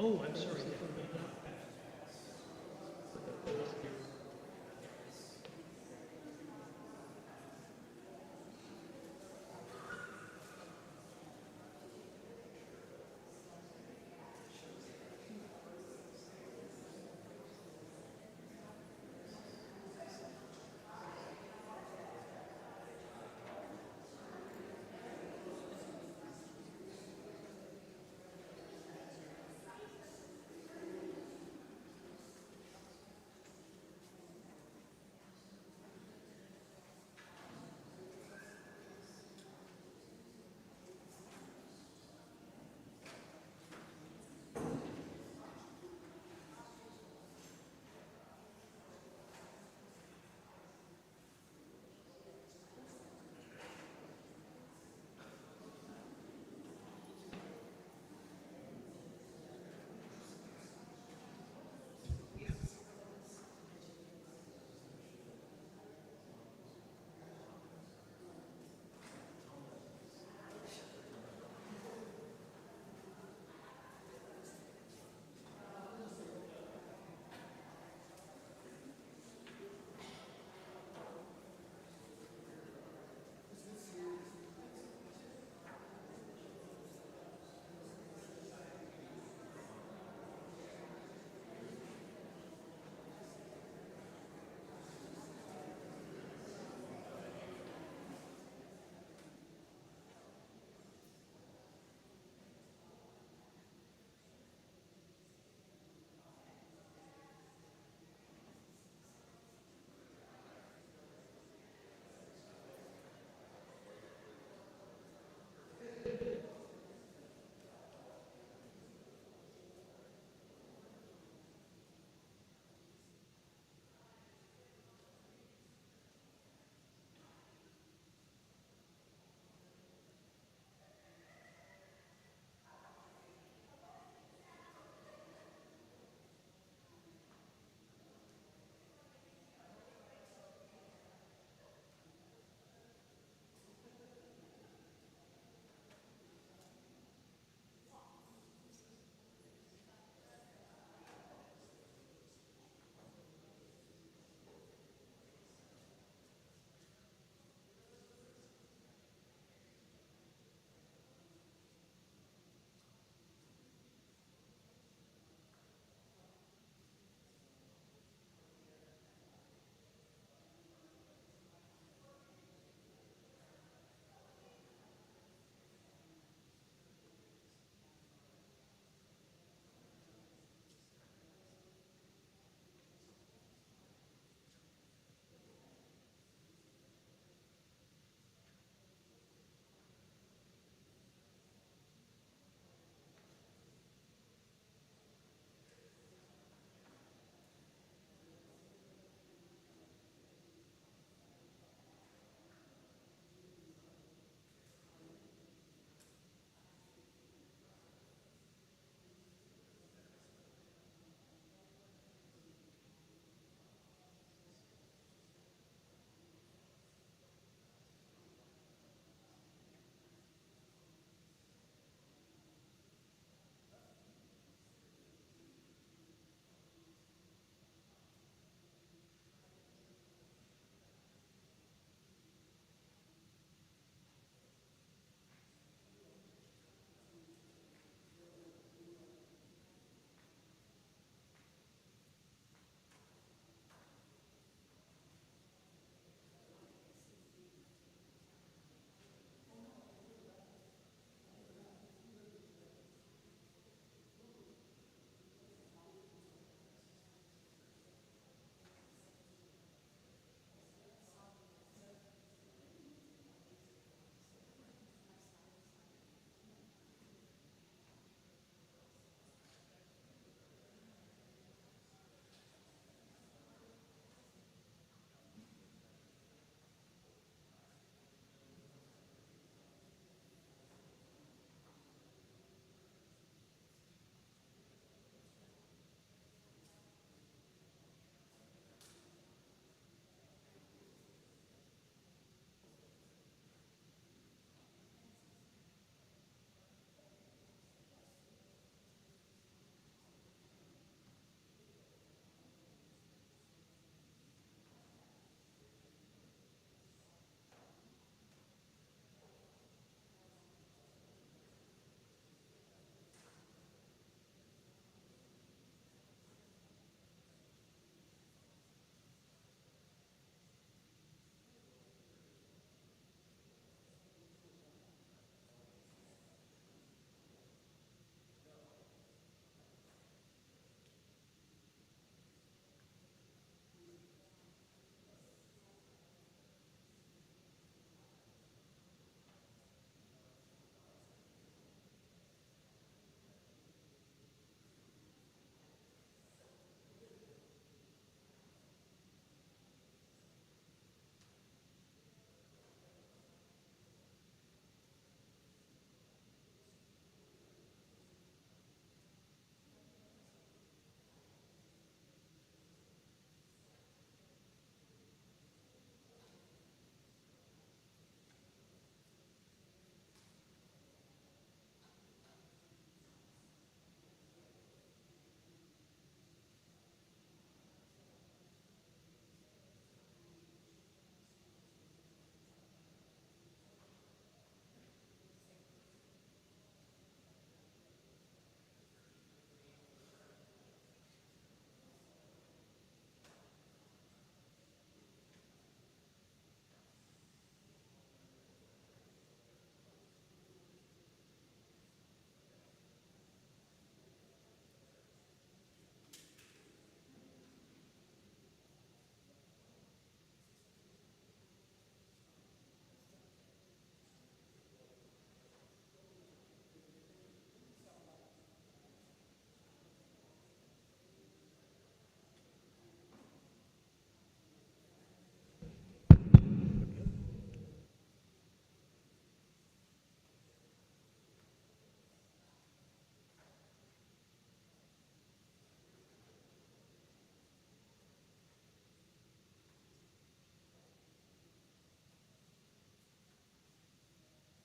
Oh, I'm sorry.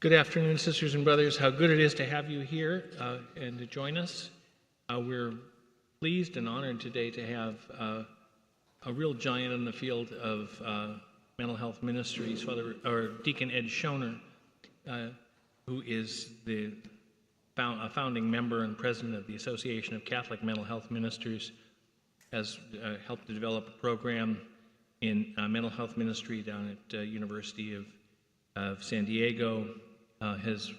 Good afternoon, sisters and brothers. How good it is to have you here and to join us. We're pleased and honored today to have a real giant in the field of mental health ministries, Deacon Ed Schoner, who is a founding member and president of the Association of Catholic Mental Health Ministers, has helped to develop a program in mental health ministry down at University of San Diego. Has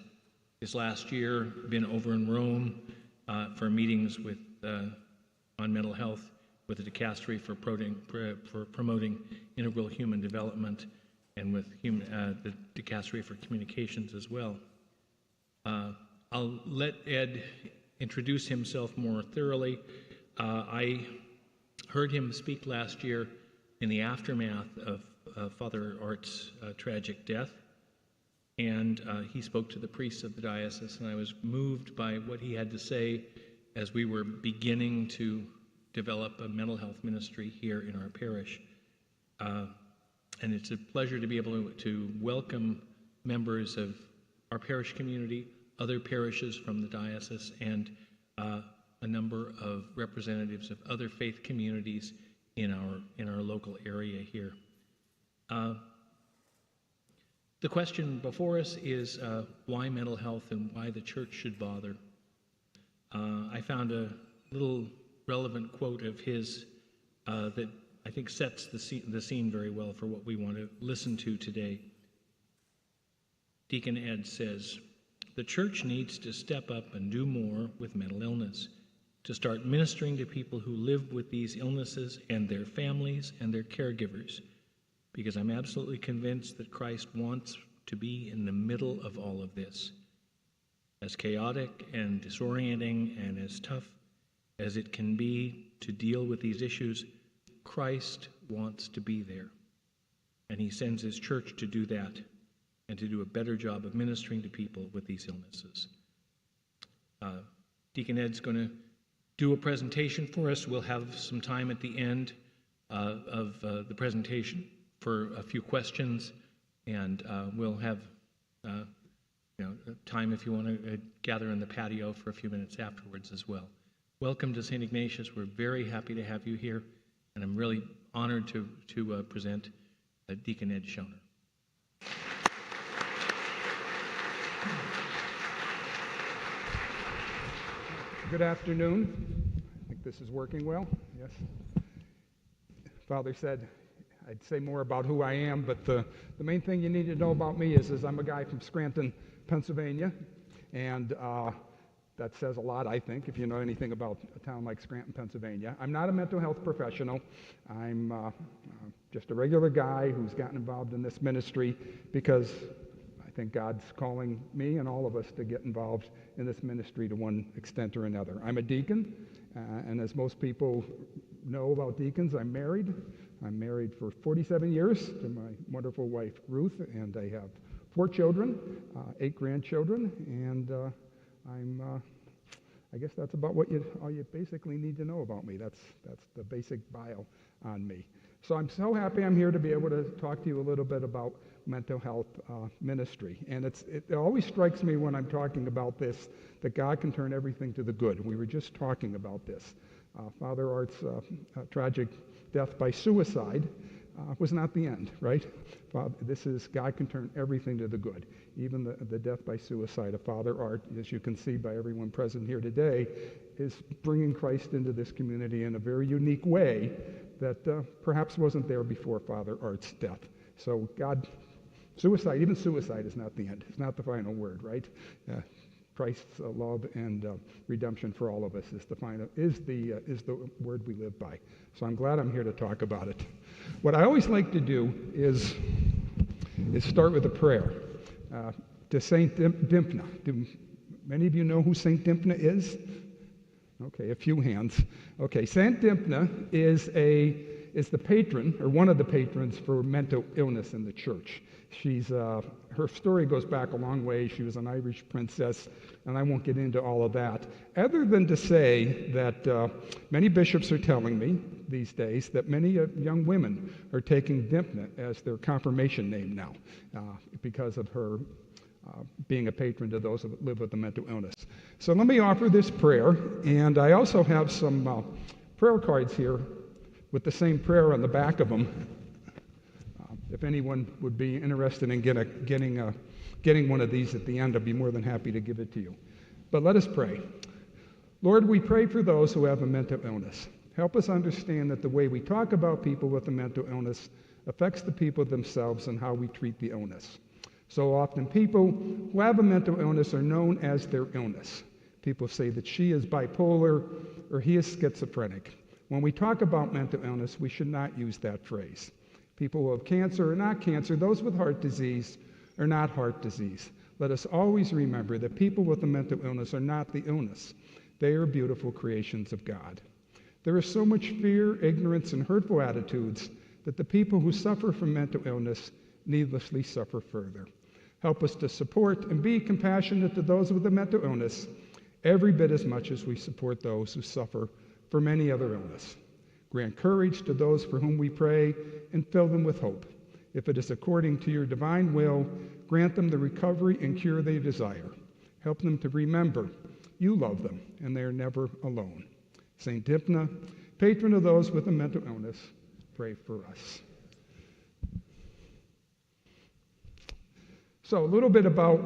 this last year been over in Rome for meetings with on mental health with the dicastery for promoting integral human development, and with the dicastery for communications as well. I'll let Ed introduce himself more thoroughly. I heard him speak last year in the aftermath of Father Art's tragic death. And he spoke to the priests of the diocese, and I was moved by what he had to say as we were beginning to develop a mental health ministry here in our parish. And it's a pleasure to be able to welcome members of our parish community, other parishes from the diocese, and a number of representatives of other faith communities in our local area here. The question before us is why mental health and why the church should bother. I found a little relevant quote of his that I think sets the scene very well for what we want to listen to today. Deacon Ed says, "The church needs to step up and do more with mental illness, to start ministering to people who live with these illnesses and their families and their caregivers, because I'm absolutely convinced that Christ wants to be in the middle of all of this. As chaotic and disorienting and as tough as it can be to deal with these issues, Christ wants to be there. And he sends his church to do that and to do a better job of ministering to people with these illnesses." Deacon Ed's going to do a presentation for us. We'll have some time at the end of the presentation for a few questions, and we'll have time if you want to gather in the patio for a few minutes afterwards as well. Welcome to St. Ignatius. We're very happy to have you here, and I'm really honored to present Deacon Ed Schoner. Good afternoon. I think this is working well. Yes. Father said I'd say more about who I am, but the main thing you need to know about me is I'm a guy from Scranton, Pennsylvania, and that says a lot, I think, if you know anything about a town like Scranton, Pennsylvania. I'm not a mental health professional. I'm just a regular guy who's gotten involved in this ministry because I think God's calling me and all of us to get involved in this ministry to one extent or another. I'm a deacon, and as most people know about deacons, I'm married. I'm married for 47 years to my wonderful wife, Ruth, and I have 4 children, 8 grandchildren, and I guess that's about all you basically need to know about me. That's the basic bio on me. So I'm so happy I'm here to be able to talk to you a little bit about mental health ministry. And it always strikes me when I'm talking about this that God can turn everything to the good. We were just talking about this. Father Art's tragic death by suicide was not the end, right? This is God can turn everything to the good. Even the death by suicide of Father Art, as you can see by everyone present here today, is bringing Christ into this community in a very unique way that perhaps wasn't there before Father Art's death. So even suicide is not the end. It's not the final word, right? Christ's love and redemption for all of us is the word we live by. So I'm glad I'm here to talk about it. What I always like to do is start with a prayer to Saint Dymphna. Do many of you know who Saint Dymphna is? Okay, a few hands. Okay, Saint Dymphna is the patron, or one of the patrons for mental illness in the church. Her story goes back a long way. She was an Irish princess, and I won't get into all of that, other than to say that many bishops are telling me these days that many young women are taking Dymphna as their confirmation name now because of her being a patron to those who live with a mental illness. So let me offer this prayer, and I also have some prayer cards here with the same prayer on the back of them. If anyone would be interested in getting one of these at the end, I'd be more than happy to give it to you. But let us pray. Lord, we pray for those who have a mental illness. Help us understand that the way we talk about people with a mental illness affects the people themselves and how we treat the illness. So often people who have a mental illness are known as their illness. People say that she is bipolar or he is schizophrenic. When we talk about mental illness, we should not use that phrase. People who have cancer are not cancer. Those with heart disease are not heart disease. Let us always remember that people with a mental illness are not the illness. They are beautiful creations of God. There is so much fear, ignorance, and hurtful attitudes that the people who suffer from mental illness needlessly suffer further. Help us to support and be compassionate to those with a mental illness every bit as much as we support those who suffer from any other illness. Grant courage to those for whom we pray and fill them with hope. If it is according to your divine will, grant them the recovery and cure they desire. Help them to remember you love them and they are never alone. Saint Dipna, patron of those with a mental illness, pray for us. So a little bit about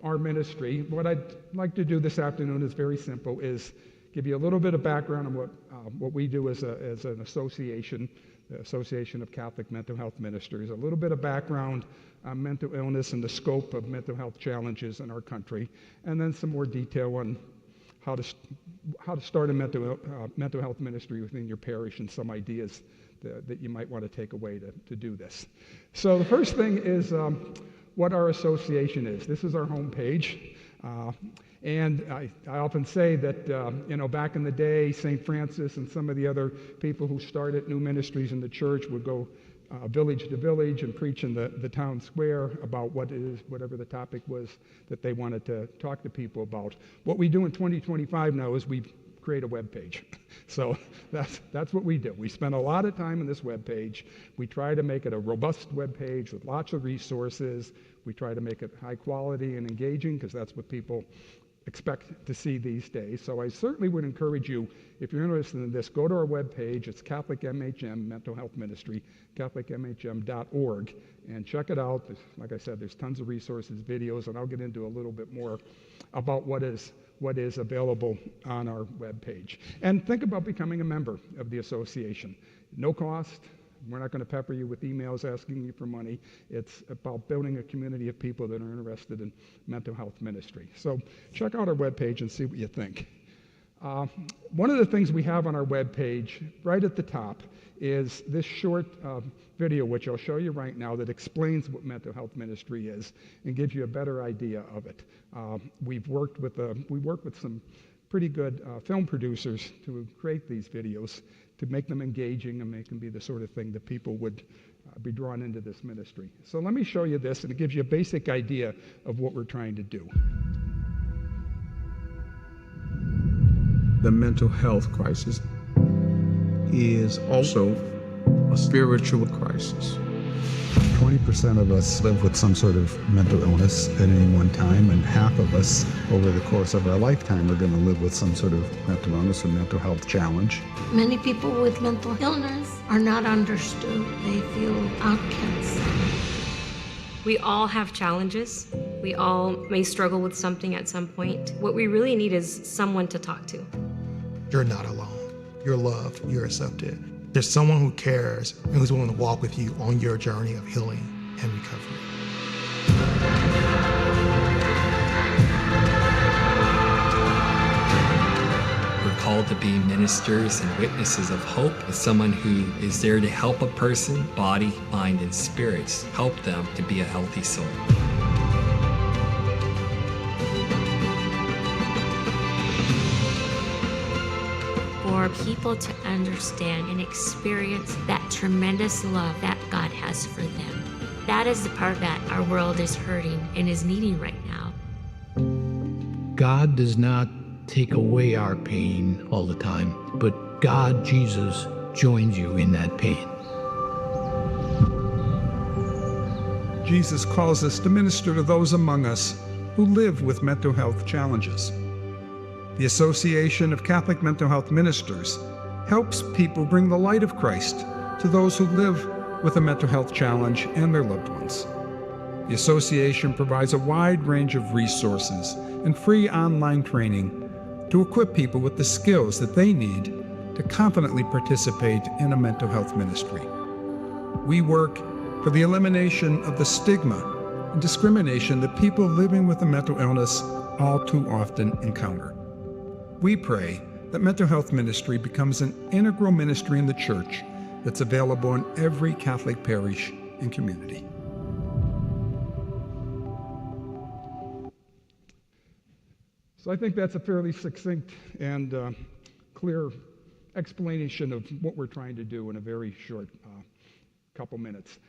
our ministry. What I'd like to do this afternoon is very simple, is give you a little bit of background on what we do as an association, the Association of Catholic Mental Health Ministers, a little bit of background on mental illness and the scope of mental health challenges in our country, and then some more detail on how to start a mental health ministry within your parish and some ideas that you might want to take away to do this. So the first thing is what our association is. This is our homepage. And I often say that, back in the day, St. Francis and some of the other people who started new ministries in the church would go village to village and preach in the town square about whatever the topic was that they wanted to talk to people about. What we do in 2025 now is we create a web page. So that's what we do. We spend a lot of time on this web page. We try to make it a robust web page with lots of resources. We try to make it high quality and engaging because that's what people expect to see these days. So I certainly would encourage you, if you're interested in this, go to our webpage. It's Catholic MHM Mental Health Ministry, catholicmhm.org, and check it out. Like I said, there's tons of resources, videos, and I'll get into a little bit more about what is available on our webpage. And think about becoming a member of the association. No cost. We're not going to pepper you with emails asking you for money. It's about building a community of people that are interested in mental health ministry. So check out our webpage and see what you think. One of the things we have on our webpage, right at the top, is this short video, which I'll show you right now, that explains what mental health ministry is and gives you a better idea of it. We worked with some pretty good film producers to create these videos, to make them engaging and make them be the sort of thing that people would be drawn into this ministry. So let me show you this, and it gives you a basic idea of what we're trying to do. The mental health crisis is also a spiritual crisis. 20% of us live with some sort of mental illness at any one time, and half of us over the course of our lifetime are going to live with some sort of mental illness or mental health challenge. Many people with mental illness are not understood. They feel outcasts. We all have challenges. We all may struggle with something at some point. What we really need is someone to talk to. You're not alone. You're loved. You're accepted. There's someone who cares and who's willing to walk with you on your journey of healing and recovery. We're called to be ministers and witnesses of hope, as someone who is there to help a person, body, mind, and spirits, help them to be a healthy soul. For people to understand and experience that tremendous love that God has for them. That is the part that our world is hurting and is needing right now. God does not take away our pain all the time, but God, Jesus, joins you in that pain. Jesus calls us to minister to those among us who live with mental health challenges. The Association of Catholic Mental Health Ministers helps people bring the light of Christ to those who live with a mental health challenge and their loved ones. The association provides a wide range of resources and free online training to equip people with the skills that they need to confidently participate in a mental health ministry. We work for the elimination of the stigma and discrimination that people living with a mental illness all too often encounter. We pray that mental health ministry becomes an integral ministry in the Church that's available in every Catholic parish and community. So I think that's a fairly succinct and clear explanation of what we're trying to do in a very short couple minutes.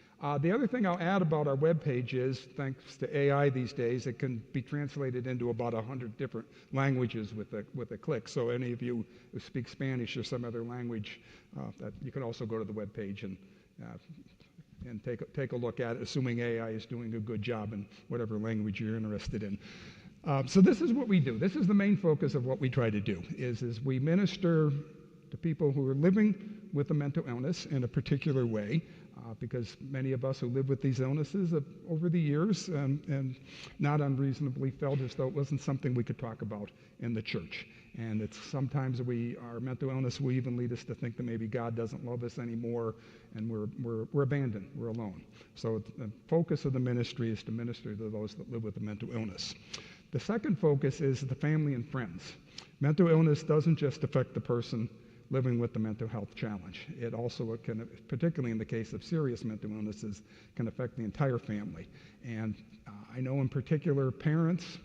The other thing I'll add about our webpage is, thanks to AI these days, it can be translated into about 100 different languages with a click. So any of you who speak Spanish or some other language, that you can also go to the webpage and take a look at it, assuming AI is doing a good job in whatever language you're interested in. So this is what we do. This is the main focus of what we try to do, is we minister to people who are living with a mental illness in a particular way, because many of us who live with these illnesses have, over the years, and not unreasonably felt as though it wasn't something we could talk about in the church. And it's sometimes our mental illness will even lead us to think that maybe God doesn't love us anymore, and we're abandoned, we're alone. So the focus of the ministry is to minister to those that live with a mental illness. The second focus is the family and friends. Mental illness doesn't just affect the person living with the mental health challenge. It also can, particularly in the case of serious mental illnesses, can affect the entire family. And I know in particular parents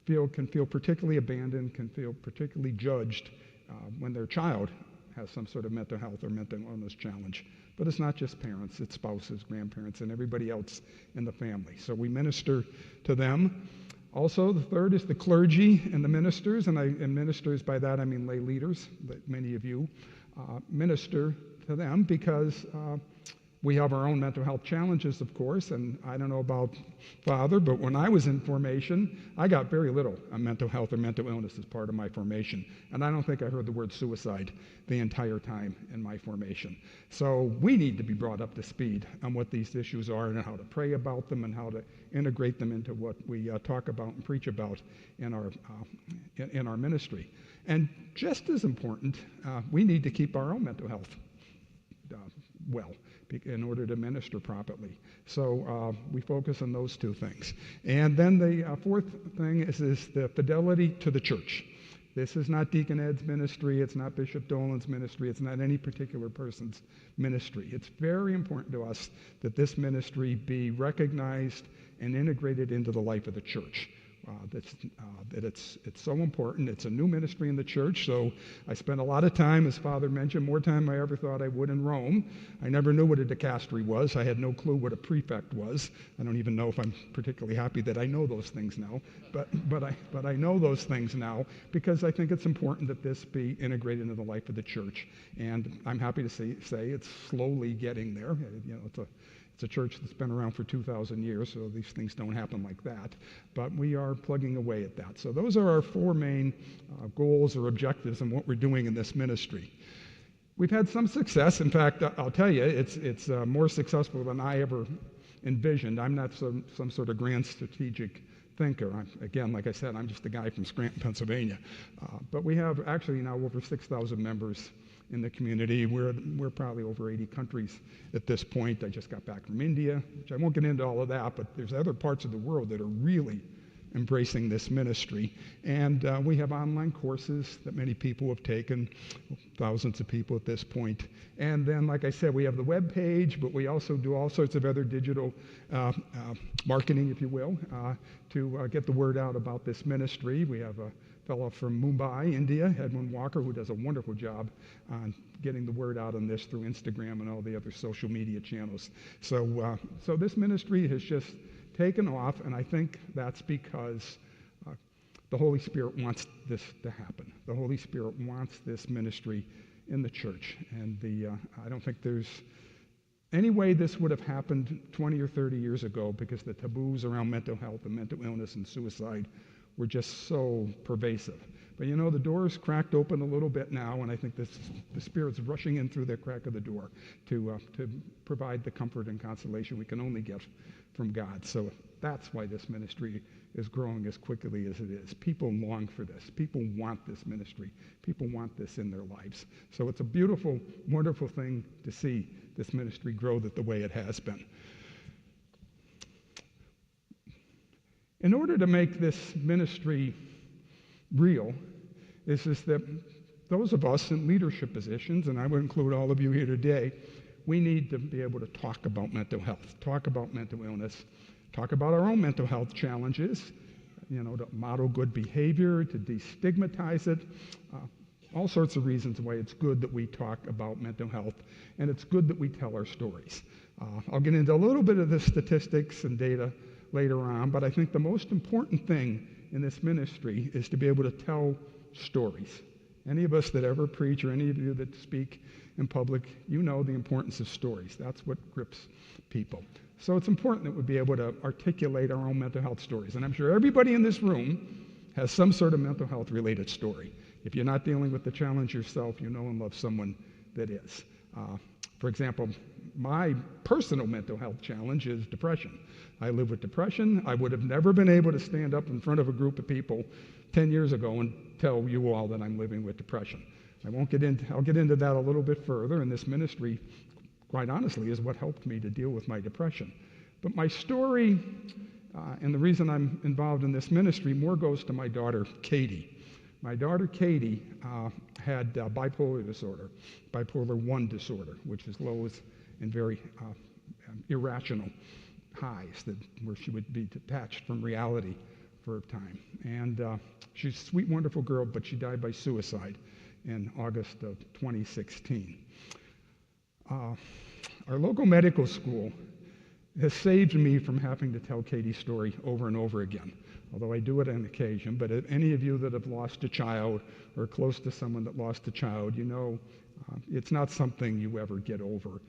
can feel particularly abandoned, can feel particularly judged when their child has some sort of mental health or mental illness challenge. But it's not just parents, it's spouses, grandparents, and everybody else in the family. So we minister to them. Also, the third is the clergy and the ministers, and ministers, by that I mean lay leaders, that many of you minister to them, because we have our own mental health challenges, of course, and I don't know about Father, but when I was in formation, I got very little on mental health or mental illness as part of my formation, and I don't think I heard the word suicide the entire time in my formation. So we need to be brought up to speed on what these issues are and how to pray about them and how to integrate them into what we talk about and preach about in our ministry. And just as important, we need to keep our own mental health well in order to minister properly. So we focus on those two things. And then the fourth thing is the fidelity to the church. This is not Deacon Ed's ministry, it's not Bishop Dolan's ministry, it's not any particular person's ministry. It's very important to us that this ministry be recognized and integrated into the life of the church. That it's so important. It's a new ministry in the church, so I spent a lot of time, as Father mentioned, more time than I ever thought I would in Rome. I never knew what a dicastery was. I had no clue what a prefect was. I don't even know if I'm particularly happy that I know those things now, but I know those things now because I think it's important that this be integrated into the life of the church. And I'm happy to say it's slowly getting there. You know, it's a church that's been around for 2,000 years, so these things don't happen like that. But we are plugging away at that. So those are our four main goals or objectives in what we're doing in this ministry. We've had some success. In fact, I'll tell you, it's more successful than I ever envisioned. I'm not some sort of grand strategic thinker. Again, like I said, I'm just a guy from Scranton, Pennsylvania. But we have actually now over 6,000 members in the community. We're probably over 80 countries at this point. I just got back from India, which I won't get into all of that, but there's other parts of the world that are really embracing this ministry. And we have online courses that many people have taken, thousands of people at this point. And then, like I said, we have the web page, but we also do all sorts of other digital marketing, if you will, to get the word out about this ministry. We have a fellow from Mumbai, India, Edwin Walker, who does a wonderful job on getting the word out on this through Instagram and all the other social media channels. So this ministry has just taken off, and I think that's because the Holy Spirit wants this to happen. The Holy Spirit wants this ministry in the church, and I don't think there's any way this would have happened 20 or 30 years ago, because the taboos around mental health and mental illness and suicide were just so pervasive. But you know, the door's cracked open a little bit now, and I think the Spirit's rushing in through the crack of the door to provide the comfort and consolation we can only get from God. So that's why this ministry is growing as quickly as it is. People long for this. People want this ministry. People want this in their lives. So it's a beautiful, wonderful thing to see this ministry grow the way it has been. In order to make this ministry real, is that those of us in leadership positions, and I would include all of you here today, we need to be able to talk about mental health, talk about mental illness, talk about our own mental health challenges, to model good behavior, to destigmatize it, all sorts of reasons why it's good that we talk about mental health, and it's good that we tell our stories. I'll get into a little bit of the statistics and data later on, but I think the most important thing in this ministry is to be able to tell stories. Any of us that ever preach, or any of you that speak in public, you know the importance of stories. That's what grips people. So it's important that we be able to articulate our own mental health stories. And I'm sure everybody in this room has some sort of mental health related story. If you're not dealing with the challenge yourself, you know and love someone that is. For example, my personal mental health challenge is depression. I live with depression. I would have never been able to stand up in front of a group of people 10 years ago and tell you all that I'm living with depression. I'll get into that a little bit further, and this ministry, quite honestly, is what helped me to deal with my depression. But my story, and the reason I'm involved in this ministry, more goes to my daughter, Katie. My daughter, Katie, had bipolar disorder, bipolar 1 disorder, which is lows and very irrational highs, where she would be detached from reality for a time. And she's a sweet, wonderful girl, but she died by suicide in August of 2016. Our local medical school has saved me from having to tell Katie's story over and over again, although I do it on occasion. But if any of you that have lost a child or close to someone that lost a child, you know it's not something you ever get over,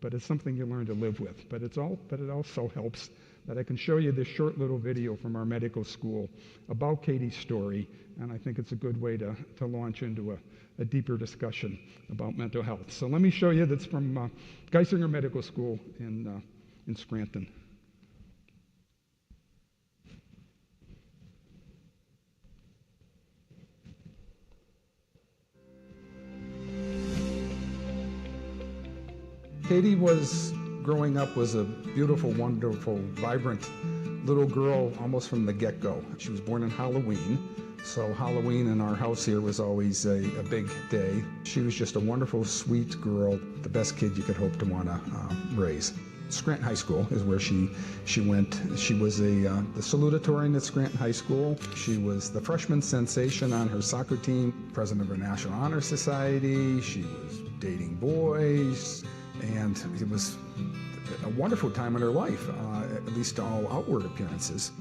but it's something you learn to live with. But it also helps that I can show you this short little video from our medical school about Katie's story, and I think it's a good way to launch into a deeper discussion about mental health. So let me show you. That's from Geisinger Medical School in Scranton. Katie growing up was a beautiful, wonderful, vibrant little girl almost from the get-go. She was born on Halloween, so Halloween in our house here was always a big day. She was just a wonderful, sweet girl, the best kid you could hope to want to raise. Scranton High School is where she went. She was the salutatorian at Scranton High School. She was the freshman sensation on her soccer team, president of her National Honor Society. She was dating boys, and it was a wonderful time in her life, at least to all outward appearances.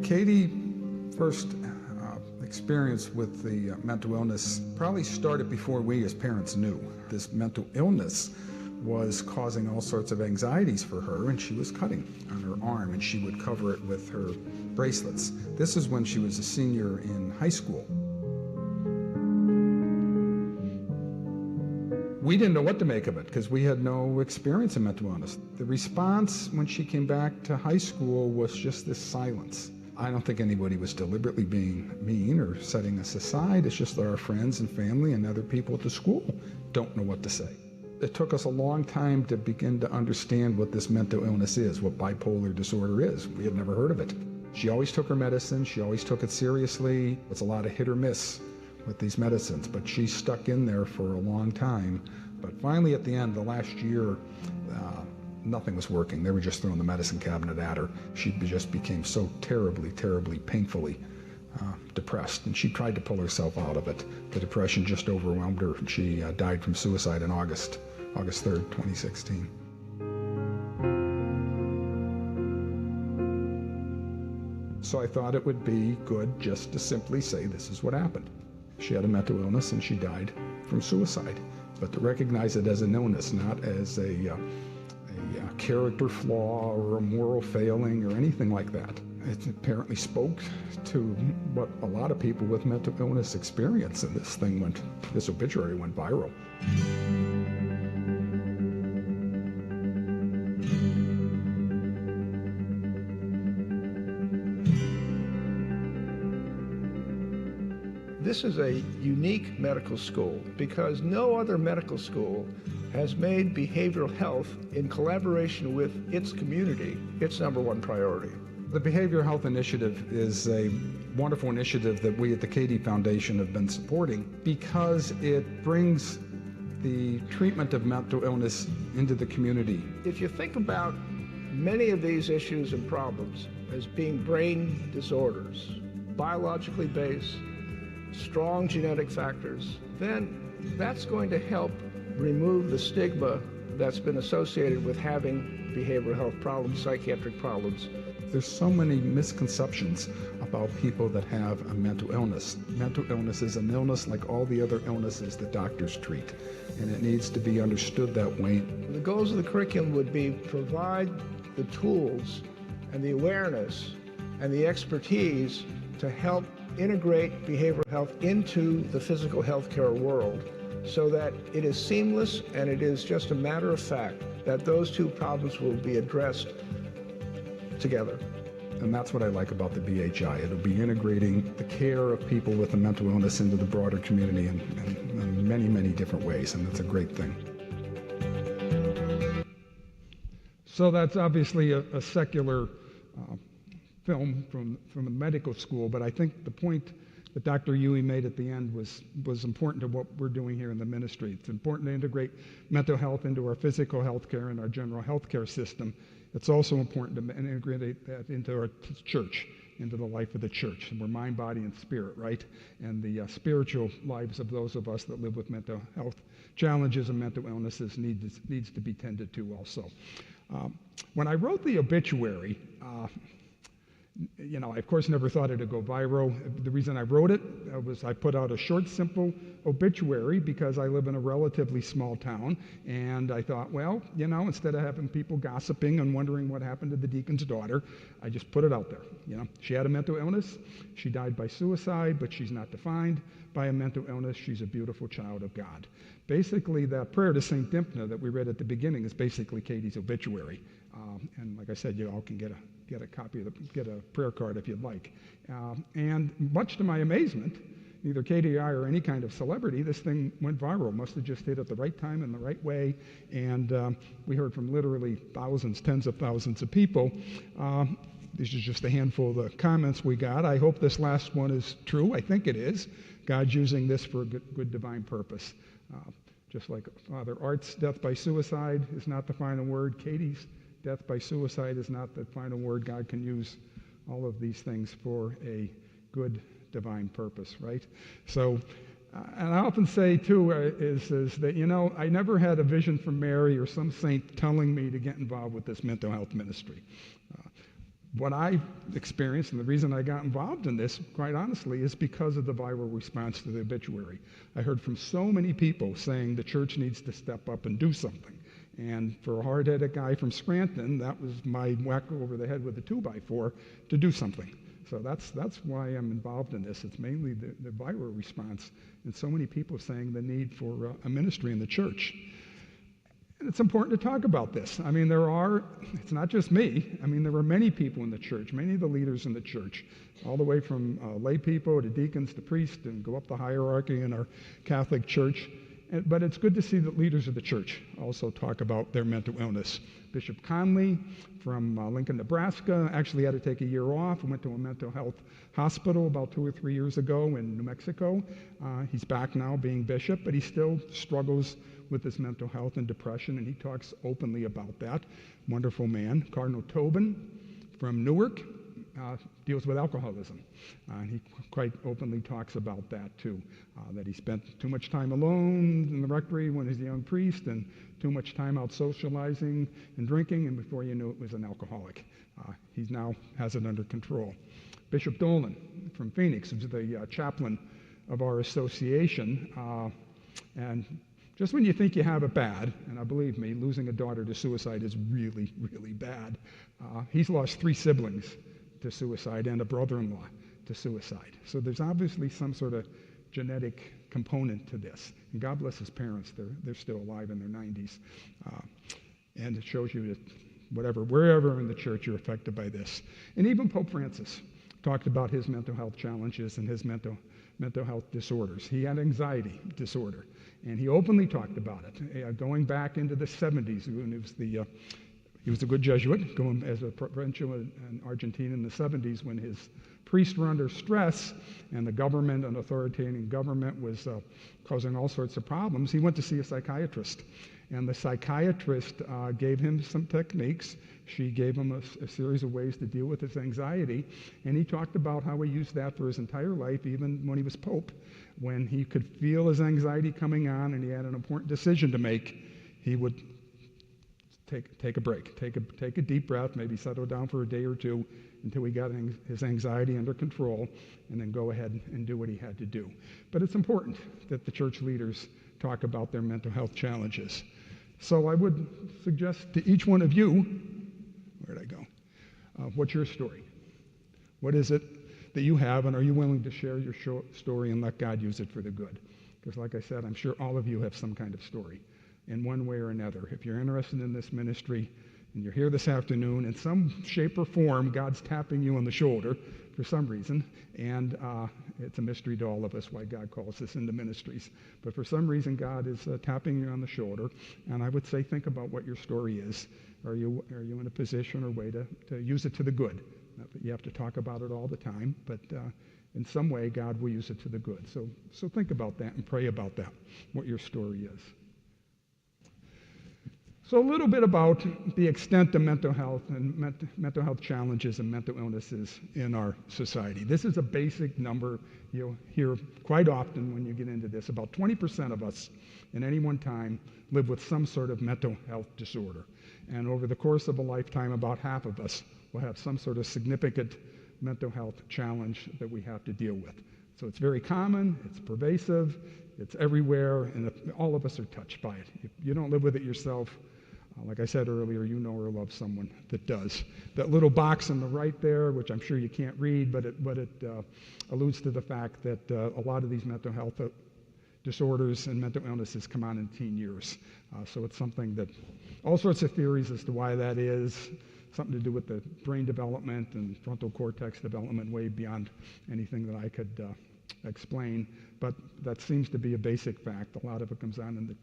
Katie first experience with the mental illness probably started before we as parents knew. This mental illness was causing all sorts of anxieties for her, and she was cutting on her arm, and she would cover it with her bracelets. This is when she was a senior in high school. We didn't know what to make of it because we had no experience in mental illness. The response when she came back to high school was just this silence. I don't think anybody was deliberately being mean or setting us aside. It's just that our friends and family and other people at the school don't know what to say. It took us a long time to begin to understand what this mental illness is, what bipolar disorder is. We had never heard of it. She always took her medicine. She always took it seriously. It's a lot of hit or miss with these medicines, but she stuck in there for a long time. But finally, at the end, the last year, nothing was working. They were just throwing the medicine cabinet at her. She just became so terribly, terribly, painfully depressed, and she tried to pull herself out of it. The depression just overwhelmed her, and she died from suicide in August 3rd, 2016. So I thought it would be good just to simply say this is what happened. She had a mental illness and she died from suicide. but to recognize it as an illness, not as a character flaw or a moral failing or anything like that. It apparently spoke to what a lot of people with mental illness experience, and this obituary went viral. This is a unique medical school because no other medical school has made behavioral health, in collaboration with its community, its #1 priority. The Behavioral Health Initiative is a wonderful initiative that we at the Cady Foundation have been supporting because it brings the treatment of mental illness into the community. If you think about many of these issues and problems as being brain disorders, biologically based, strong genetic factors, then that's going to help remove the stigma that's been associated with having behavioral health problems, psychiatric problems. There's so many misconceptions about people that have a mental illness. Mental illness is an illness like all the other illnesses that doctors treat, and it needs to be understood that way. The goals of the curriculum would be provide the tools and the awareness and the expertise to help integrate behavioral health into the physical healthcare world so that it is seamless and it is just a matter of fact that those two problems will be addressed together. And that's what I like about the BHI. It'll be integrating the care of people with a mental illness into the broader community in many, many different ways, and that's a great thing. So that's obviously a secular film from a medical school, but I think the point that Dr. Huey made at the end was important to what we're doing here in the ministry. It's important to integrate mental health into our physical health care and our general health care system. It's also important to integrate that into our church, into the life of the church. And we're mind, body, and spirit, right? And the spiritual lives of those of us that live with mental health challenges and mental illnesses needs to be tended to also. When I wrote the obituary, I of course never thought it'd go viral. The reason I wrote it was I put out a short, simple obituary because I live in a relatively small town, and I thought, well, instead of having people gossiping and wondering what happened to the deacon's daughter, I just put it out there. She had a mental illness. She died by suicide, but she's not defined by a mental illness. She's a beautiful child of God. Basically, that prayer to St. Dymphna that we read at the beginning is basically Cady's obituary. And like I said, you all can get a copy get a prayer card if you'd like. And much to my amazement, neither Cady or I or any kind of celebrity, this thing went viral. Must have just hit at the right time in the right way. And we heard from literally thousands, tens of thousands of people. This is just a handful of the comments we got. I hope this last one is true. I think it is. God's using this for a good divine purpose. Just like Father Art's death by suicide is not the final word, Cady's death by suicide is not the final word. God can use all of these things for a good divine purpose, right? So, and I often say too, is that, I never had a vision from Mary or some saint telling me to get involved with this mental health ministry. What I experienced, and the reason I got involved in this, quite honestly, is because of the viral response to the obituary. I heard from so many people saying the church needs to step up and do something. And for a hard-headed guy from Scranton, that was my whack over the head with a 2x4 to do something. So that's why I'm involved in this. It's mainly the viral response and so many people saying the need for a ministry in the church. And it's important to talk about this. I mean, it's not just me. I mean, there are many people in the church, many of the leaders in the church, all the way from lay people to deacons to priests and go up the hierarchy in our Catholic church. But it's good to see that leaders of the church also talk about their mental illness. Bishop Conley from Lincoln, Nebraska, actually had to take a year off and went to a mental health hospital about 2 or 3 years ago in New Mexico. He's back now being bishop, but he still struggles with his mental health and depression, and he talks openly about that. Wonderful man. Cardinal Tobin from Newark deals with alcoholism. And he quite openly talks about that too, that he spent too much time alone in the rectory when he was a young priest and too much time out socializing and drinking, and before you knew it was an alcoholic. He now has it under control. Bishop Dolan from Phoenix is the chaplain of our association, and Just when you think you have it bad, and believe me, losing a daughter to suicide is really, really bad. He's lost 3 siblings to suicide and a brother-in-law to suicide. So there's obviously some sort of genetic component to this. And God bless his parents. They're still alive in their 90s. And it shows you that wherever in the church you're affected by this. And even Pope Francis talked about his mental health challenges and his mental health disorders. He had anxiety disorder, and he openly talked about it. Going back into the 70s, when he was a good Jesuit, going as a provincial in Argentina in the 70s when his priests were under stress and the government, an authoritarian government, was causing all sorts of problems. He went to see a psychiatrist, and the psychiatrist gave him some techniques. She gave him a series of ways to deal with his anxiety, and he talked about how he used that for his entire life, even when he was Pope. When he could feel his anxiety coming on and he had an important decision to make, he would take a break, take a deep breath, maybe settle down for a day or two until he got his anxiety under control, and then go ahead and do what he had to do. But it's important that the church leaders talk about their mental health challenges. So I would suggest to each one of you, where'd I go? What's your story? What is it that you have, and are you willing to share your story and let God use it for the good? Because like I said, I'm sure all of you have some kind of story in one way or another. If you're interested in this ministry and you're here this afternoon, in some shape or form, God's tapping you on the shoulder for some reason, and it's a mystery to all of us why God calls us into ministries. But for some reason, God is tapping you on the shoulder, and I would say think about what your story is. Are you in a position or way to use it to the good? Not that you have to talk about it all the time, but in some way, God will use it to the good. So think about that and pray about that, what your story is. So a little bit about the extent of mental health and mental health challenges and mental illnesses in our society. This is a basic number you'll hear quite often when you get into this. About 20% of us in any one time live with some sort of mental health disorder. And over the course of a lifetime, about half of us will have some sort of significant mental health challenge that we have to deal with. So it's very common, it's pervasive, it's everywhere, and all of us are touched by it. If you don't live with it yourself, like I said earlier, you know or love someone that does. That little box on the right there, which I'm sure you can't read, but it alludes to the fact that a lot of these mental health disorders and mental illnesses come on in teen years. So it's something that all sorts of theories as to why that is, something to do with the brain development and frontal cortex development way beyond anything that I could explain. But that seems to be a basic fact. A lot of it comes on in the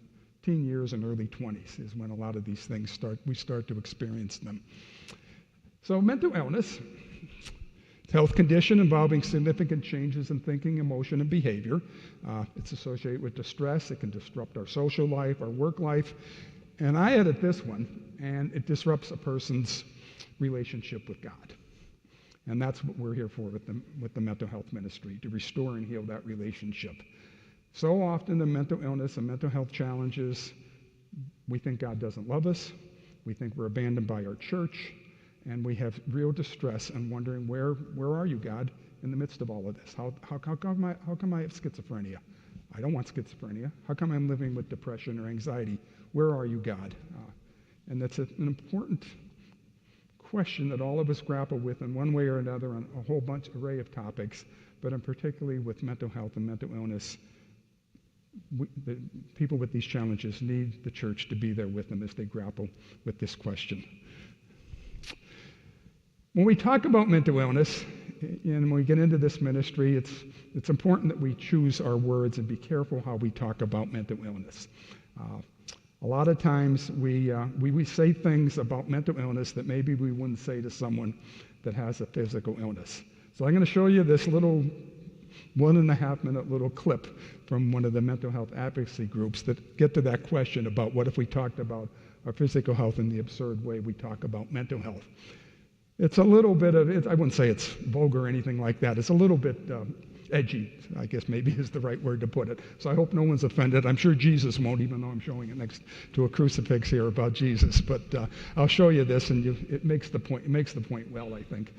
teen years and early 20s is when a lot of these things we start to experience them. So mental illness, it's a health condition involving significant changes in thinking, emotion, and behavior. It's associated with distress. It can disrupt our social life, our work life. And I added this one, and it disrupts a person's relationship with God. And that's what we're here for with the mental health ministry, to restore and heal that relationship. So often the mental illness and mental health challenges, we think God doesn't love us, we think we're abandoned by our church, and we have real distress and wondering, where are you, God, in the midst of all of this? How come I have schizophrenia? I don't want schizophrenia. How come I'm living with depression or anxiety? Where are you, God? And that's an important question that all of us grapple with in one way or another on a whole array of topics, but in particularly with mental health and mental illness. The people with these challenges need the church to be there with them as they grapple with this question. When we talk about mental illness, and when we get into this ministry, it's important that we choose our words and be careful how we talk about mental illness. A lot of times we say things about mental illness that maybe we wouldn't say to someone that has a physical illness. So I'm going to show you this little 1.5-minute little clip from one of the mental health advocacy groups that get to that question about what if we talked about our physical health in the absurd way we talk about mental health. It's a little bit of, I wouldn't say it's vulgar or anything like that. It's a little bit edgy, I guess maybe is the right word to put it. So I hope no one's offended. I'm sure Jesus won't, even though I'm showing it next to a crucifix here about Jesus. But I'll show you this, and it makes the point well, I think.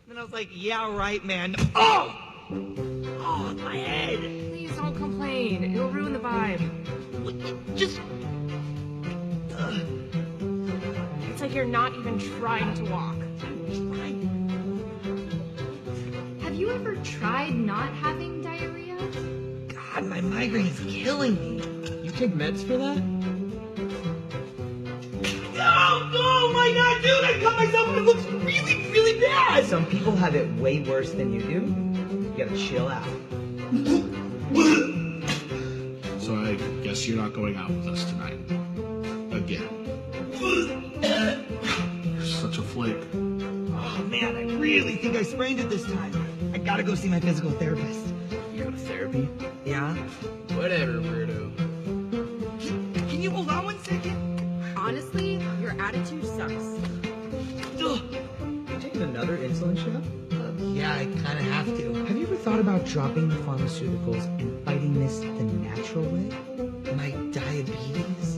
And I was like, yeah, right, man. Oh! Oh, my head! Please don't complain. It'll ruin the vibe. Just... It's like you're not even trying to walk. Have you ever tried not having diarrhea? God, my migraine is killing me. You take meds for that? No, my God, dude, I cut myself and it looks really, really bad. Some people have it way worse than you do. You gotta chill out. So I guess you're not going out with us tonight. Again. You're such a flake. Oh, man, I really think I sprained it this time. I gotta go see my physical therapist. You go to therapy? Yeah? Whatever, weirdo. Can you hold on 1 second? Honestly, your attitude sucks. Ugh. You taking another insulin shot? Yeah, I kind of have to. Have you ever thought about dropping the pharmaceuticals and fighting this the natural way? My diabetes?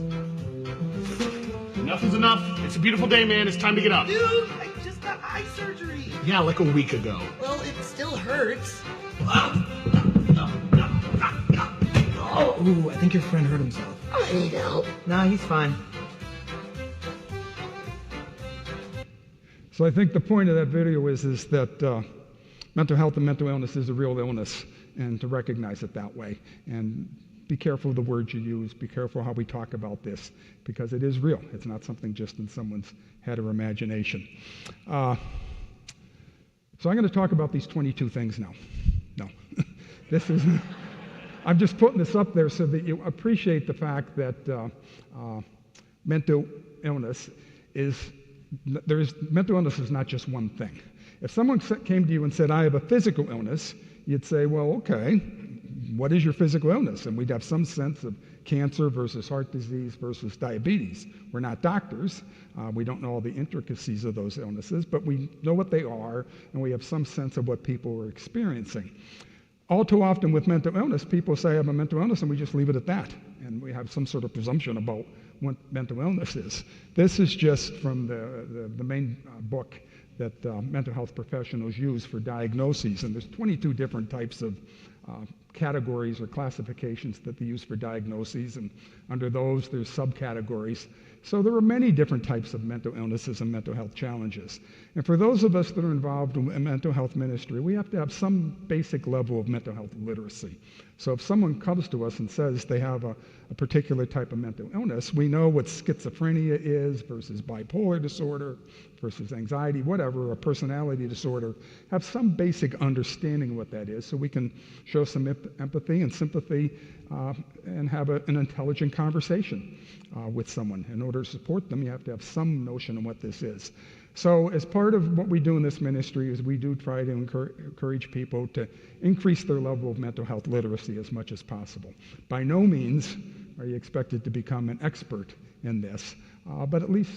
Enough is enough. It's a beautiful day, man. It's time to get up. Dude, I just got eye surgery. Yeah, like a week ago. Well, it still hurts. Ooh, I think your friend hurt himself. I need help. Nah, he's fine. So I think the point of that video is that mental health and mental illness is a real illness, and to recognize it that way. And be careful of the words you use. Be careful how we talk about this, because it is real. It's not something just in someone's head or imagination. So I'm going to talk about these 22 things now. No, this is. I'm just putting this up there so that you appreciate the fact that mental illness is. Mental illness is not just one thing. If someone came to you and said, I have a physical illness, you'd say, well, okay, what is your physical illness? And we'd have some sense of cancer versus heart disease versus diabetes. We're not doctors. We don't know all the intricacies of those illnesses, but we know what they are, and we have some sense of what people are experiencing. All too often with mental illness, people say I have a mental illness, and we just leave it at that. And we have some sort of presumption about what mental illness is. This is just from the main book that mental health professionals use for diagnoses. And there's 22 different types of categories or classifications that they use for diagnoses. And under those, there's subcategories. So there are many different types of mental illnesses and mental health challenges. And for those of us that are involved in mental health ministry, we have to have some basic level of mental health literacy. So if someone comes to us and says they have a particular type of mental illness, we know what schizophrenia is versus bipolar disorder versus anxiety, whatever, a personality disorder, have some basic understanding of what that is so we can show some empathy and sympathy and have an intelligent conversation with someone. In order to support them, you have to have some notion of what this is. So as part of what we do in this ministry is we do try to encourage people to increase their level of mental health literacy as much as possible. By no means are you expected to become an expert in this, but at least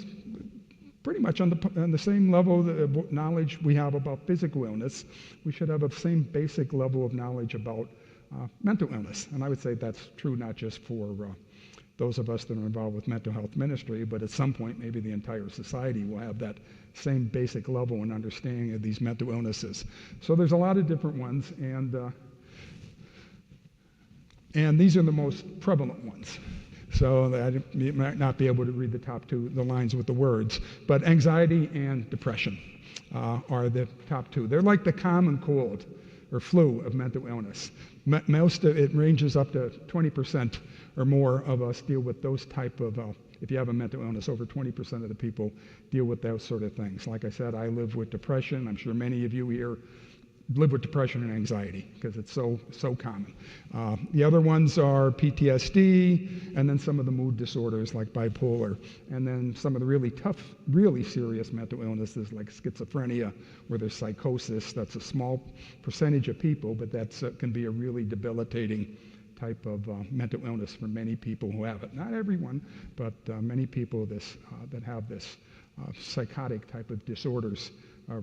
pretty much on the same level of knowledge we have about physical illness, we should have the same basic level of knowledge about mental illness. And I would say that's true not just for those of us that are involved with mental health ministry, but at some point maybe the entire society will have that same basic level and understanding of these mental illnesses. So there's a lot of different ones, and these are the most prevalent ones. So you might not be able to read the top two, the lines with the words, but anxiety and depression are the top two. They're like the common cold or flu of mental illness. Most of it ranges up to 20% or more of us deal with those type of, if you have a mental illness, over 20% of the people deal with those sort of things. Like I said, I live with depression. I'm sure many of you here live with depression and anxiety because it's so common. The other ones are PTSD, and then some of the mood disorders like bipolar, and then some of the really tough, really serious mental illnesses like schizophrenia, where there's psychosis. That's a small percentage of people, but that can be a really debilitating type of mental illness for many people who have it. Not everyone, but many people that have this psychotic type of disorders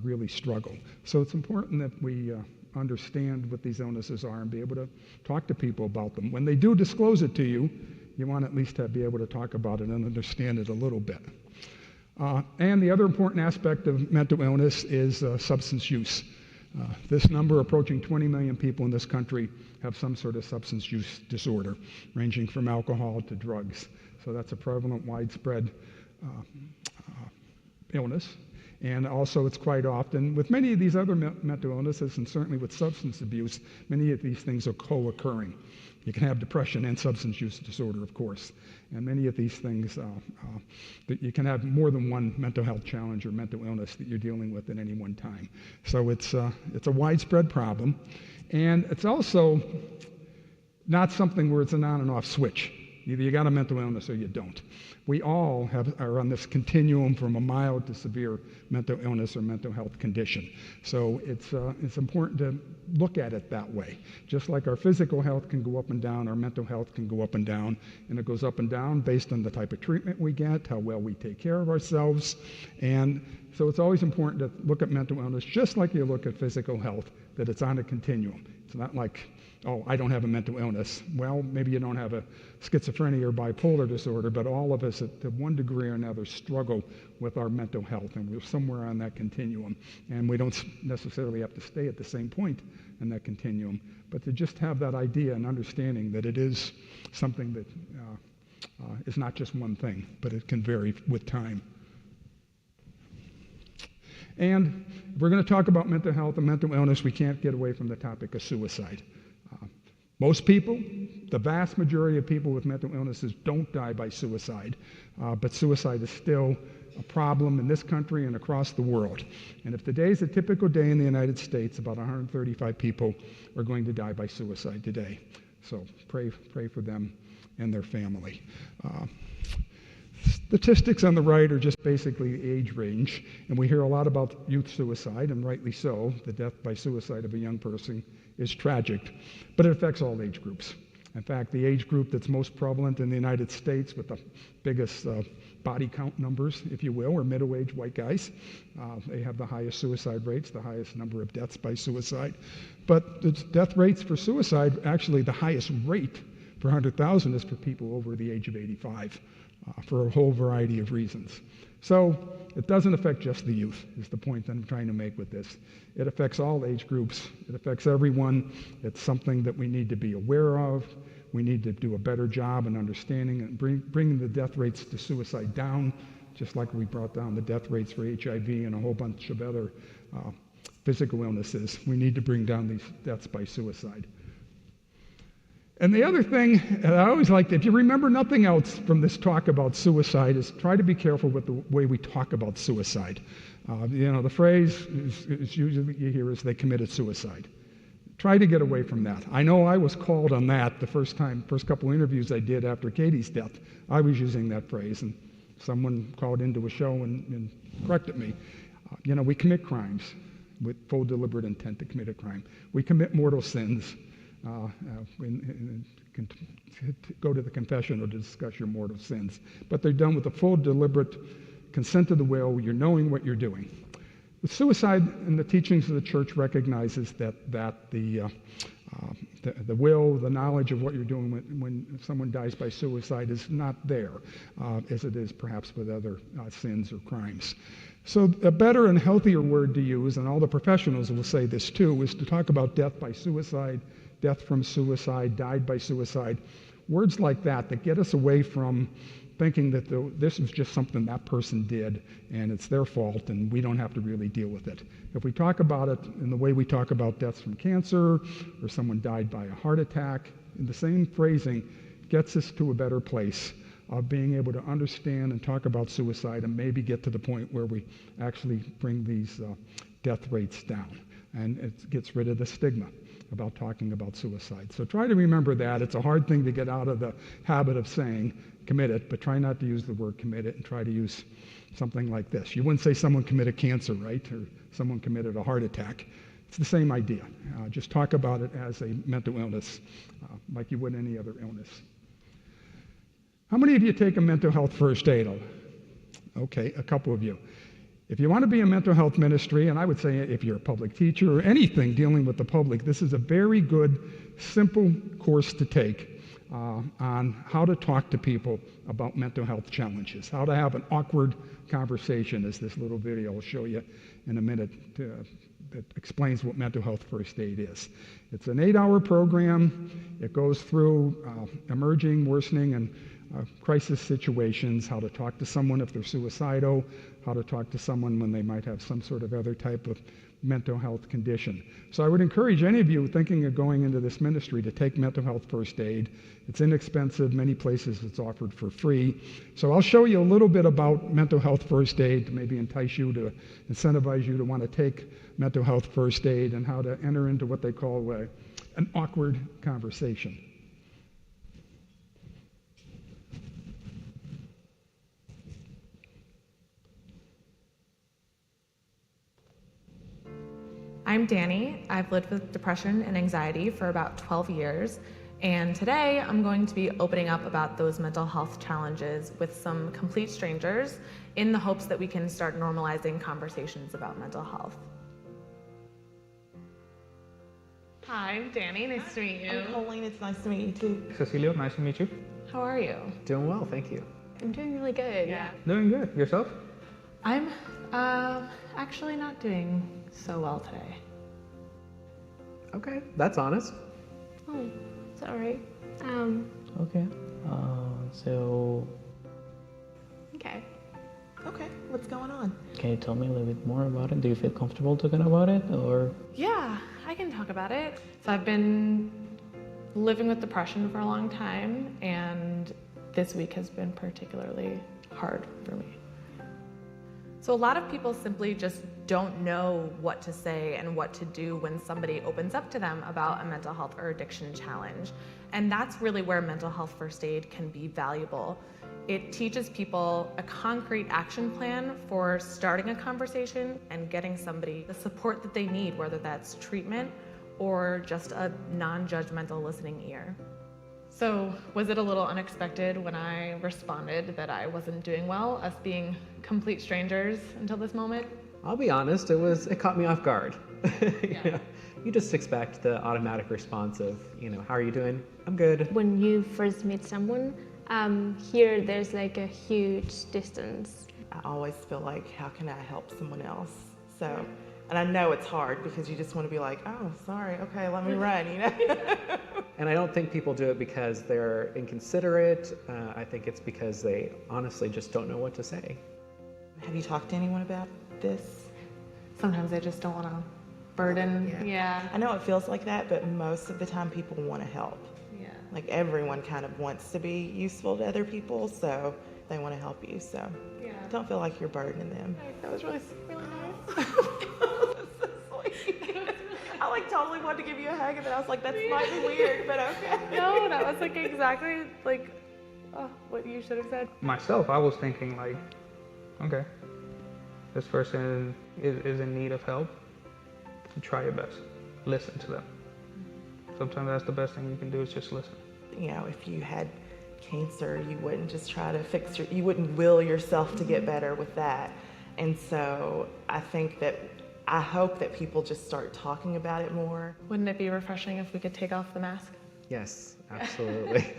really struggle. So it's important that we understand what these illnesses are and be able to talk to people about them. When they do disclose it to you, you want at least to be able to talk about it and understand it a little bit. And the other important aspect of mental illness is substance use. This number, approaching 20 million people in this country, have some sort of substance use disorder, ranging from alcohol to drugs. So that's a prevalent, widespread illness. And also, it's quite often, with many of these other mental illnesses, and certainly with substance abuse, many of these things are co-occurring. You can have depression and substance use disorder, of course. And many of these things, that you can have more than one mental health challenge or mental illness that you're dealing with at any one time. So it's a widespread problem. And it's also not something where it's an on and off switch. Either you got a mental illness or you don't. We all are on this continuum from a mild to severe mental illness or mental health condition. So it's important to look at it that way. Just like our physical health can go up and down, our mental health can go up and down. And it goes up and down based on the type of treatment we get, how well we take care of ourselves. And so it's always important to look at mental illness just like you look at physical health, that it's on a continuum. It's not like, oh, I don't have a mental illness. Well, maybe you don't have a schizophrenia or bipolar disorder, but all of us to one degree or another struggle with our mental health, and we're somewhere on that continuum. And we don't necessarily have to stay at the same point in that continuum, but to just have that idea and understanding that it is something that is not just one thing, but it can vary with time. And if we're going to talk about mental health and mental illness, we can't get away from the topic of suicide. Most people, the vast majority of people with mental illnesses don't die by suicide, but suicide is still a problem in this country and across the world. And if today's a typical day in the United States, about 135 people are going to die by suicide today. So pray for them and their family. Statistics on the right are just basically the age range, and we hear a lot about youth suicide, and rightly so. The death by suicide of a young person is tragic, but it affects all age groups. In fact, the age group that's most prevalent in the United States with the biggest body count numbers, if you will, are middle-aged white guys. They have the highest suicide rates, the highest number of deaths by suicide. But the death rates for suicide, actually the highest rate per 100,000 is for people over the age of 85. For a whole variety of reasons. So it doesn't affect just the youth, is the point that I'm trying to make with this. It affects all age groups. It affects everyone. It's something that we need to be aware of. We need to do a better job in understanding and bringing the death rates to suicide down, just like we brought down the death rates for HIV and a whole bunch of other physical illnesses. We need to bring down these deaths by suicide. And the other thing, I always like, if you remember nothing else from this talk about suicide, is try to be careful with the way we talk about suicide. The phrase is usually you hear is they committed suicide. Try to get away from that. I know I was called on that the first couple interviews I did after Katie's death. I was using that phrase, and someone called into a show and corrected me. We commit crimes with full deliberate intent to commit a crime. We commit mortal sins. Go to the confessional to discuss your mortal sins. But they're done with a full, deliberate consent of the will. You're knowing what you're doing. With suicide, and the teachings of the church recognizes that the will, the knowledge of what you're doing when someone dies by suicide is not there, as it is perhaps with other sins or crimes. So a better and healthier word to use, and all the professionals will say this too, is to talk about death by suicide, death from suicide, died by suicide. Words like that get us away from thinking that this is just something that person did and it's their fault and we don't have to really deal with it. If we talk about it in the way we talk about deaths from cancer or someone died by a heart attack, the same phrasing gets us to a better place of being able to understand and talk about suicide and maybe get to the point where we actually bring these death rates down. And it gets rid of the stigma about talking about suicide. So try to remember that. It's a hard thing to get out of the habit of saying commit it, but try not to use the word commit it and try to use something like this. You wouldn't say someone committed cancer, right? Or someone committed a heart attack. It's the same idea. Just talk about it as a mental illness, like you would any other illness. How many of you take a mental health first aid? Okay, a couple of you. If you want to be a mental health ministry, and I would say if you're a public teacher or anything dealing with the public, this is a very good, simple course to take on how to talk to people about mental health challenges, how to have an awkward conversation, as this little video will show you in a minute, that explains what mental health first aid is. It's an 8-hour program. It goes through emerging, worsening, and crisis situations, how to talk to someone if they're suicidal, how to talk to someone when they might have some sort of other type of mental health condition. So I would encourage any of you thinking of going into this ministry to take mental health first aid. It's inexpensive. Many places it's offered for free. So I'll show you a little bit about mental health first aid to maybe entice you, to incentivize you to want to take mental health first aid, and how to enter into what they call an awkward conversation. I'm Danny. I've lived with depression and anxiety for about 12 years, and today I'm going to be opening up about those mental health challenges with some complete strangers in the hopes that we can start normalizing conversations about mental health. Hi, I'm Danny. Nice to meet you. I'm Colleen. It's nice to meet you too. Cecilio, nice to meet you. How are you? Doing well, thank you. I'm doing really good. Yeah. Doing good. Yourself? I'm actually not doing so well today. Okay, that's honest. Oh, it's all right. Okay. So, Okay. Okay. What's going on? can you tell me a little bit more about it? Do you feel comfortable talking about it, or? Yeah, I can talk about it. So I've been living with depression for a long time, and this week has been particularly hard for me. So a lot of people simply just don't know what to say and what to do when somebody opens up to them about a mental health or addiction challenge. And that's really where mental health first aid can be valuable. It teaches people a concrete action plan for starting a conversation and getting somebody the support that they need, whether that's treatment or just a non-judgmental listening ear. So was it a little unexpected when I responded that I wasn't doing well, us being complete strangers until this moment? I'll be honest, it caught me off guard. You just expect the automatic response of, how are you doing? I'm good. When you first meet someone, here there's like a huge distance. I always feel like, how can I help someone else? So, and I know it's hard because you just want to be like, oh, sorry, okay, let me run, And I don't think people do it because they're inconsiderate. I think it's because they honestly just don't know what to say. Have you talked to anyone about this? Sometimes I just don't want to burden. Yeah. I know it feels like that, but most of the time people want to help. Yeah. Like everyone kind of wants to be useful to other people, so they want to help you. So don't feel like you're burdening them. That was really nice. I totally wanted to give you a hug, and then I was like, that might be weird, but okay. No, that was exactly what you should have said. Myself, I was thinking okay, this person is in need of help. Try your best. Listen to them. Sometimes that's the best thing you can do, is just listen. If you had cancer, you wouldn't just try to you wouldn't will yourself to get better with that. And so I hope that people just start talking about it more. Wouldn't it be refreshing if we could take off the mask? Yes, absolutely.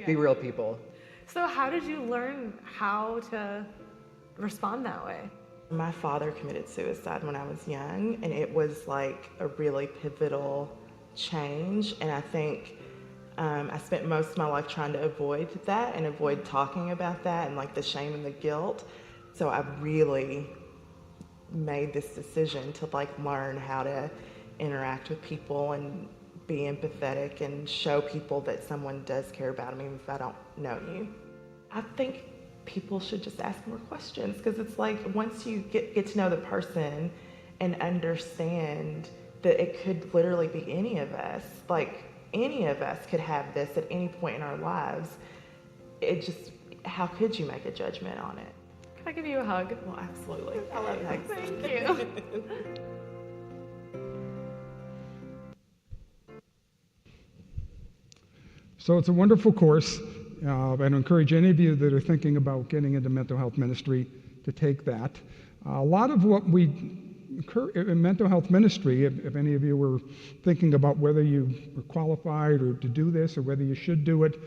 Be real people. So how did you learn how to respond that way? My father committed suicide when I was young, and it was like a really pivotal change. And I think I spent most of my life trying to avoid that and avoid talking about that and the shame and the guilt. So I really made this decision to learn how to interact with people and be empathetic and show people that someone does care about them even if I don't know you. I think people should just ask more questions, because it's once you get to know the person and understand that it could literally be any of us, any of us could have this at any point in our lives. How could you make a judgment on it? Can I give you a hug? Well, absolutely. I love hugs. Thank you. So it's a wonderful course. I'd encourage any of you that are thinking about getting into mental health ministry to take that. A lot of what we in mental health ministry, if any of you were thinking about whether you were qualified or to do this or whether you should do it,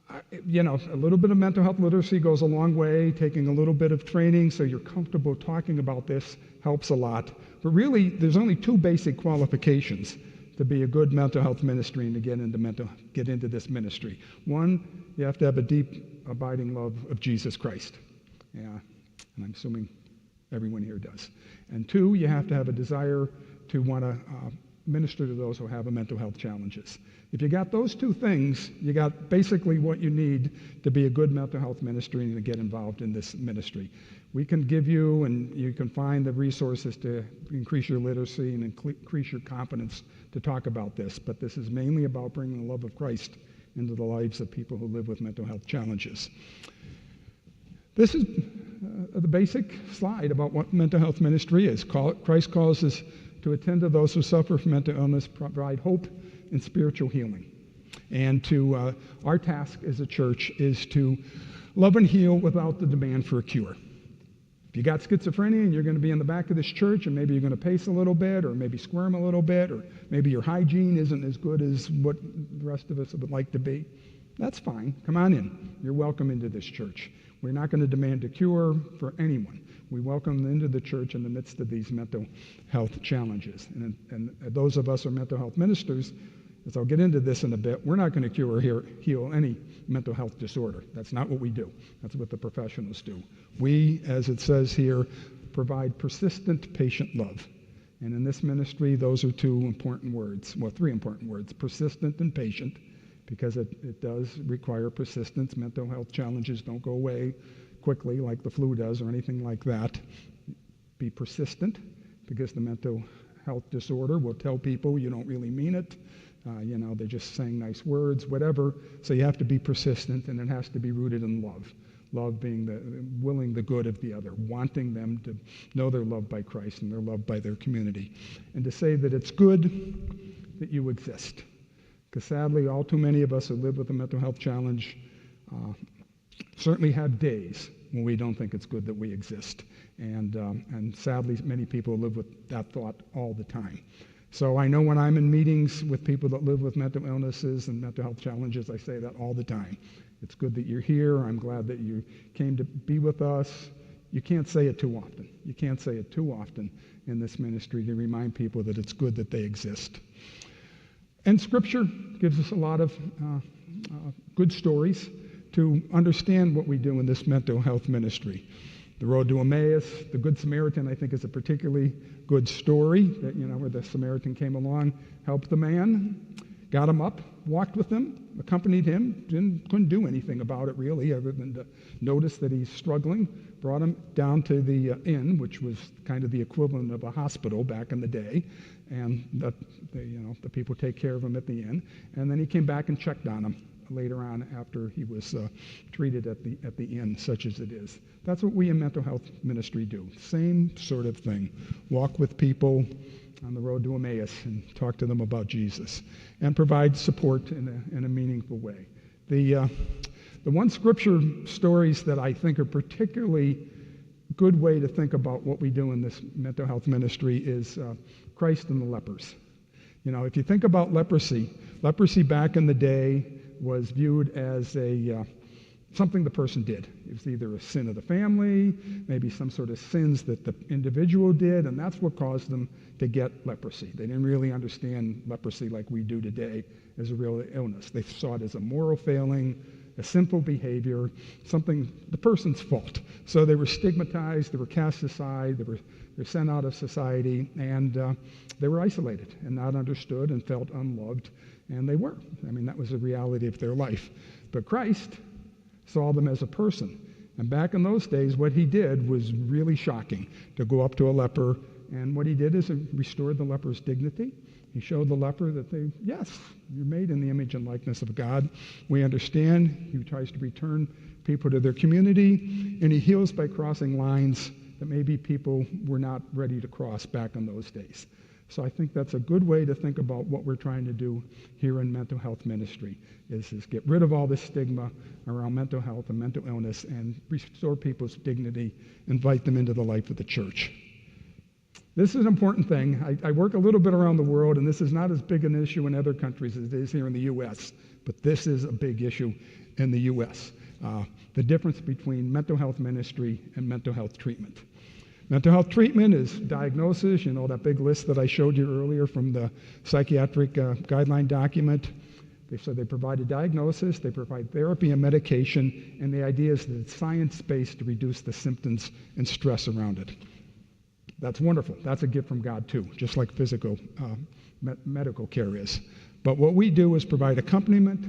A little bit of mental health literacy goes a long way. Taking a little bit of training so you're comfortable talking about this helps a lot. But really, there's only two basic qualifications to be a good mental health ministry and to get into this ministry. One, you have to have a deep, abiding love of Jesus Christ. Yeah, and I'm assuming everyone here does. And two, you have to have a desire to want to minister to those who have mental health challenges. If you got those two things, you got basically what you need to be a good mental health ministry and to get involved in this ministry. We can give you, and you can find the resources to increase your literacy and increase your competence to talk about this, but this is mainly about bringing the love of Christ into the lives of people who live with mental health challenges. This is the basic slide about what mental health ministry is. Christ calls us to attend to those who suffer from mental illness, provide hope and spiritual healing. And our task as a church is to love and heal without the demand for a cure. If you got schizophrenia and you're going to be in the back of this church and maybe you're going to pace a little bit or maybe squirm a little bit or maybe your hygiene isn't as good as what the rest of us would like to be, that's fine. Come on in. You're welcome into this church. We're not going to demand a cure for anyone. We welcome them into the church in the midst of these mental health challenges. And those of us who are mental health ministers, as I'll get into this in a bit, we're not going to cure or heal any mental health disorder. That's not what we do. That's what the professionals do. We, as it says here, provide persistent patient love. And in this ministry, those are three important words, persistent and patient, because it does require persistence. Mental health challenges don't go away quickly like the flu does or anything like that. Be persistent, because the mental health disorder will tell people you don't really mean it. They're just saying nice words, whatever. So you have to be persistent, and it has to be rooted in love. Love being willing the good of the other, wanting them to know they're loved by Christ and they're loved by their community. And to say that it's good that you exist. Because sadly, all too many of us who live with a mental health challenge certainly have days when we don't think it's good that we exist. And sadly, many people live with that thought all the time. So I know when I'm in meetings with people that live with mental illnesses and mental health challenges, I say that all the time. It's good that you're here. I'm glad that you came to be with us. You can't say it too often. You can't say it too often in this ministry to remind people that it's good that they exist. And Scripture gives us a lot of good stories to understand what we do in this mental health ministry. The road to Emmaus, the Good Samaritan, I think, is a particularly good story that, where the Samaritan came along, helped the man, got him up, walked with him, accompanied him, couldn't do anything about it really other than to notice that he's struggling, brought him down to the inn, which was kind of the equivalent of a hospital back in the day, and the people take care of him at the inn, and then he came back and checked on him later on after he was treated at the inn, such as it is. That's what we in mental health ministry do. Same sort of thing. Walk with people on the road to Emmaus and talk to them about Jesus and provide support in a meaningful way. The one scripture stories that I think are particularly good way to think about what we do in this mental health ministry is Christ and the lepers. If you think about leprosy back in the day was viewed as something the person did. It was either a sin of the family, maybe some sort of sins that the individual did, and that's what caused them to get leprosy. They didn't really understand leprosy like we do today as a real illness. They saw it as a moral failing, a sinful behavior, something the person's fault. So they were stigmatized, they were cast aside, they were sent out of society, and they were isolated and not understood and felt unloved, and they were. That was the reality of their life. But Christ saw them as a person. And back in those days, what he did was really shocking, to go up to a leper, and what he did is he restored the leper's dignity. He showed the leper that yes, you're made in the image and likeness of God. We understand. He tries to return people to their community, and he heals by crossing lines that maybe people were not ready to cross back in those days. So I think that's a good way to think about what we're trying to do here in mental health ministry, is get rid of all this stigma around mental health and mental illness and restore people's dignity, invite them into the life of the church. This is an important thing. I work a little bit around the world, and this is not as big an issue in other countries as it is here in the U.S., but this is a big issue in the U.S. The difference between mental health ministry and mental health treatment. Mental health treatment is diagnosis, that big list that I showed you earlier from the psychiatric guideline document. They provide a diagnosis, they provide therapy and medication, and the idea is that it's science-based to reduce the symptoms and stress around it. That's wonderful. That's a gift from God too, just like physical medical care is. But what we do is provide accompaniment,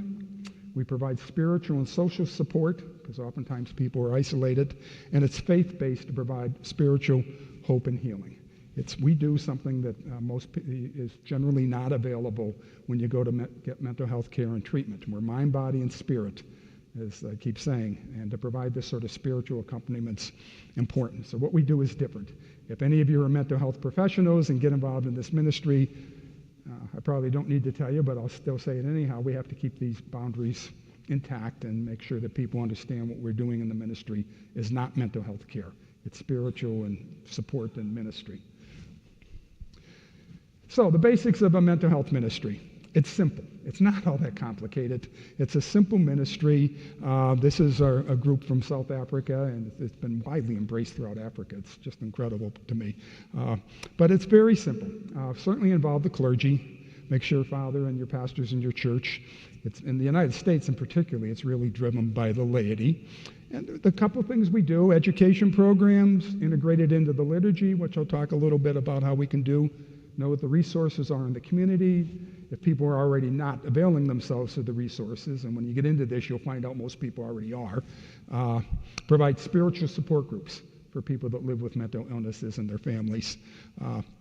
we provide spiritual and social support, because oftentimes people are isolated, and it's faith-based to provide spiritual hope and healing. We do something that is generally not available when you go to get mental health care and treatment. We're mind, body, and spirit, as I keep saying, and to provide this sort of spiritual accompaniment is important. So what we do is different. If any of you are mental health professionals and get involved in this ministry, I probably don't need to tell you, but I'll still say it anyhow. We have to keep these boundaries intact and make sure that people understand what we're doing in the ministry is not mental health care. It's spiritual and support and ministry. So the basics of a mental health ministry. It's simple. It's not all that complicated. It's a simple ministry. This is a group from South Africa, and it's been widely embraced throughout Africa. It's just incredible to me. But it's very simple. Certainly involve the clergy. Make sure, Father, and your pastors in your church. It's in the United States in particular, it's really driven by the laity. And the couple things we do, education programs integrated into the liturgy, which I'll talk a little bit about how we can do. Know what the resources are in the community. If people are already not availing themselves of the resources, and when you get into this, you'll find out most people already are. Provide spiritual support groups for people that live with mental illnesses and their families.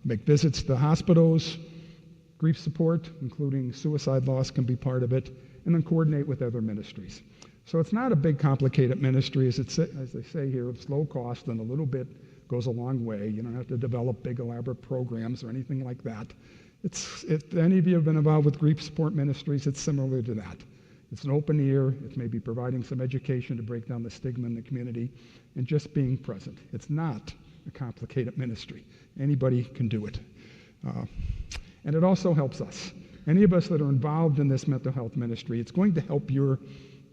Make visits to hospitals. Grief support, including suicide loss, can be part of it, and then coordinate with other ministries. So it's not a big, complicated ministry. As they say here, it's low cost, and a little bit goes a long way. You don't have to develop big, elaborate programs or anything like that. If any of you have been involved with grief support ministries, it's similar to that. It's an open ear. It's maybe providing some education to break down the stigma in the community and just being present. It's not a complicated ministry. Anybody can do it. And it also helps us. Any of us that are involved in this mental health ministry, it's going to help your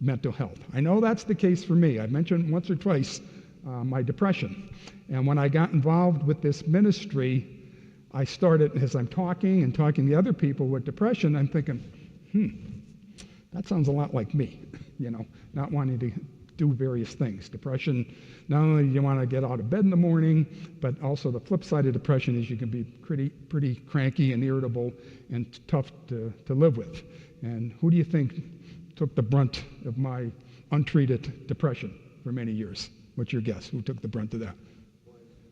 mental health. I know that's the case for me. I've mentioned once or twice my depression. And when I got involved with this ministry, I started, as I'm talking to other people with depression, I'm thinking, that sounds a lot like me, not wanting to do various things. Depression, not only do you want to get out of bed in the morning, but also the flip side of depression is you can be pretty cranky and irritable and tough to live with. And who do you think took the brunt of my untreated depression for many years? What's your guess? Who took the brunt of that?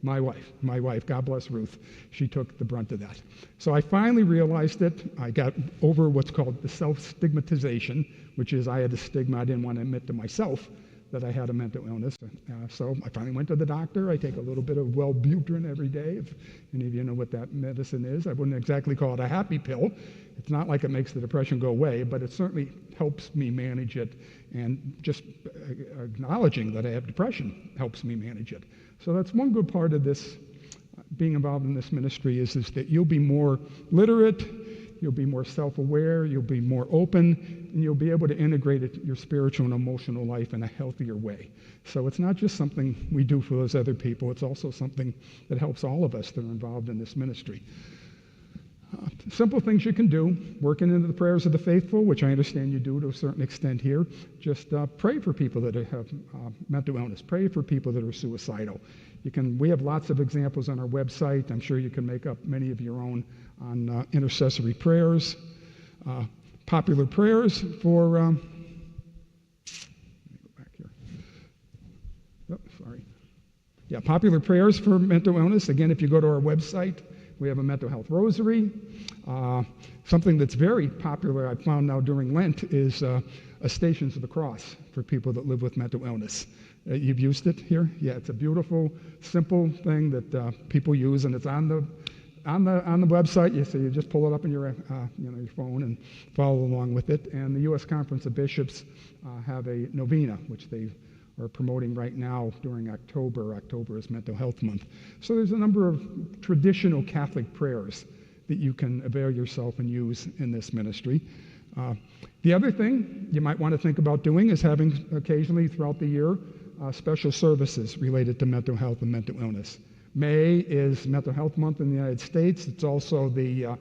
My wife, God bless Ruth. She took the brunt of that. So I finally realized it. I got over what's called the self-stigmatization, which is I had a stigma I didn't want to admit to myself that I had a mental illness. So I finally went to the doctor. I take a little bit of Wellbutrin every day. If any of you know what that medicine is, I wouldn't exactly call it a happy pill. It's not like it makes the depression go away, but it certainly helps me manage it. And just acknowledging that I have depression helps me manage it. So that's one good part of this, being involved in this ministry is that you'll be more literate, you'll be more self-aware, you'll be more open, and you'll be able to integrate your spiritual and emotional life in a healthier way. So it's not just something we do for those other people, it's also something that helps all of us that are involved in this ministry. Simple things you can do, working into the prayers of the faithful, which I understand you do to a certain extent here. Just pray for people that have mental illness. Pray for people that are suicidal. We have lots of examples on our website. I'm sure you can make up many of your own on intercessory prayers. Popular prayers for, let me go back here. Oh, sorry. Yeah, popular prayers for mental illness. Again, if you go to our website, we have a mental health rosary. Something that's very popular I've found now during Lent is Stations of the Cross for people that live with mental illness. You've used it here? Yeah, it's a beautiful, simple thing that people use, and it's on the website. So you just pull it up in your phone and follow along with it. And the U.S. Conference of Bishops have a novena, which they are promoting right now during October. October is Mental Health Month. So there's a number of traditional Catholic prayers that you can avail yourself and use in this ministry. The other thing you might want to think about doing is having occasionally throughout the year special services related to mental health and mental illness. May is Mental Health Month in the United States. It's also the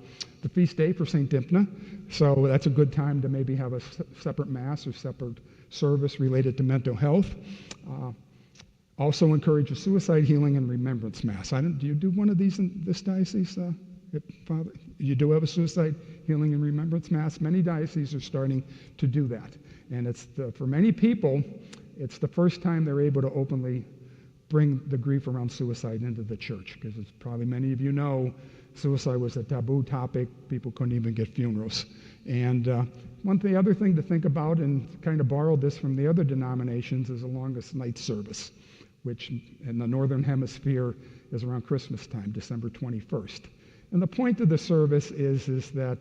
feast day for St. Dymphna. So that's a good time to maybe have a separate Mass or separate service related to mental health. Also encourage a suicide healing and remembrance Mass. Do you do one of these in this diocese, Father? You do have a suicide healing and remembrance Mass. Many dioceses are starting to do that. And for many people, it's the first time they're able to openly bring the grief around suicide into the church, because as probably many of you know, suicide was a taboo topic. People couldn't even get funerals. And the other thing to think about, and kind of borrowed this from the other denominations, is the longest night service, which in the Northern Hemisphere is around Christmas time, December 21st. And the point of the service is that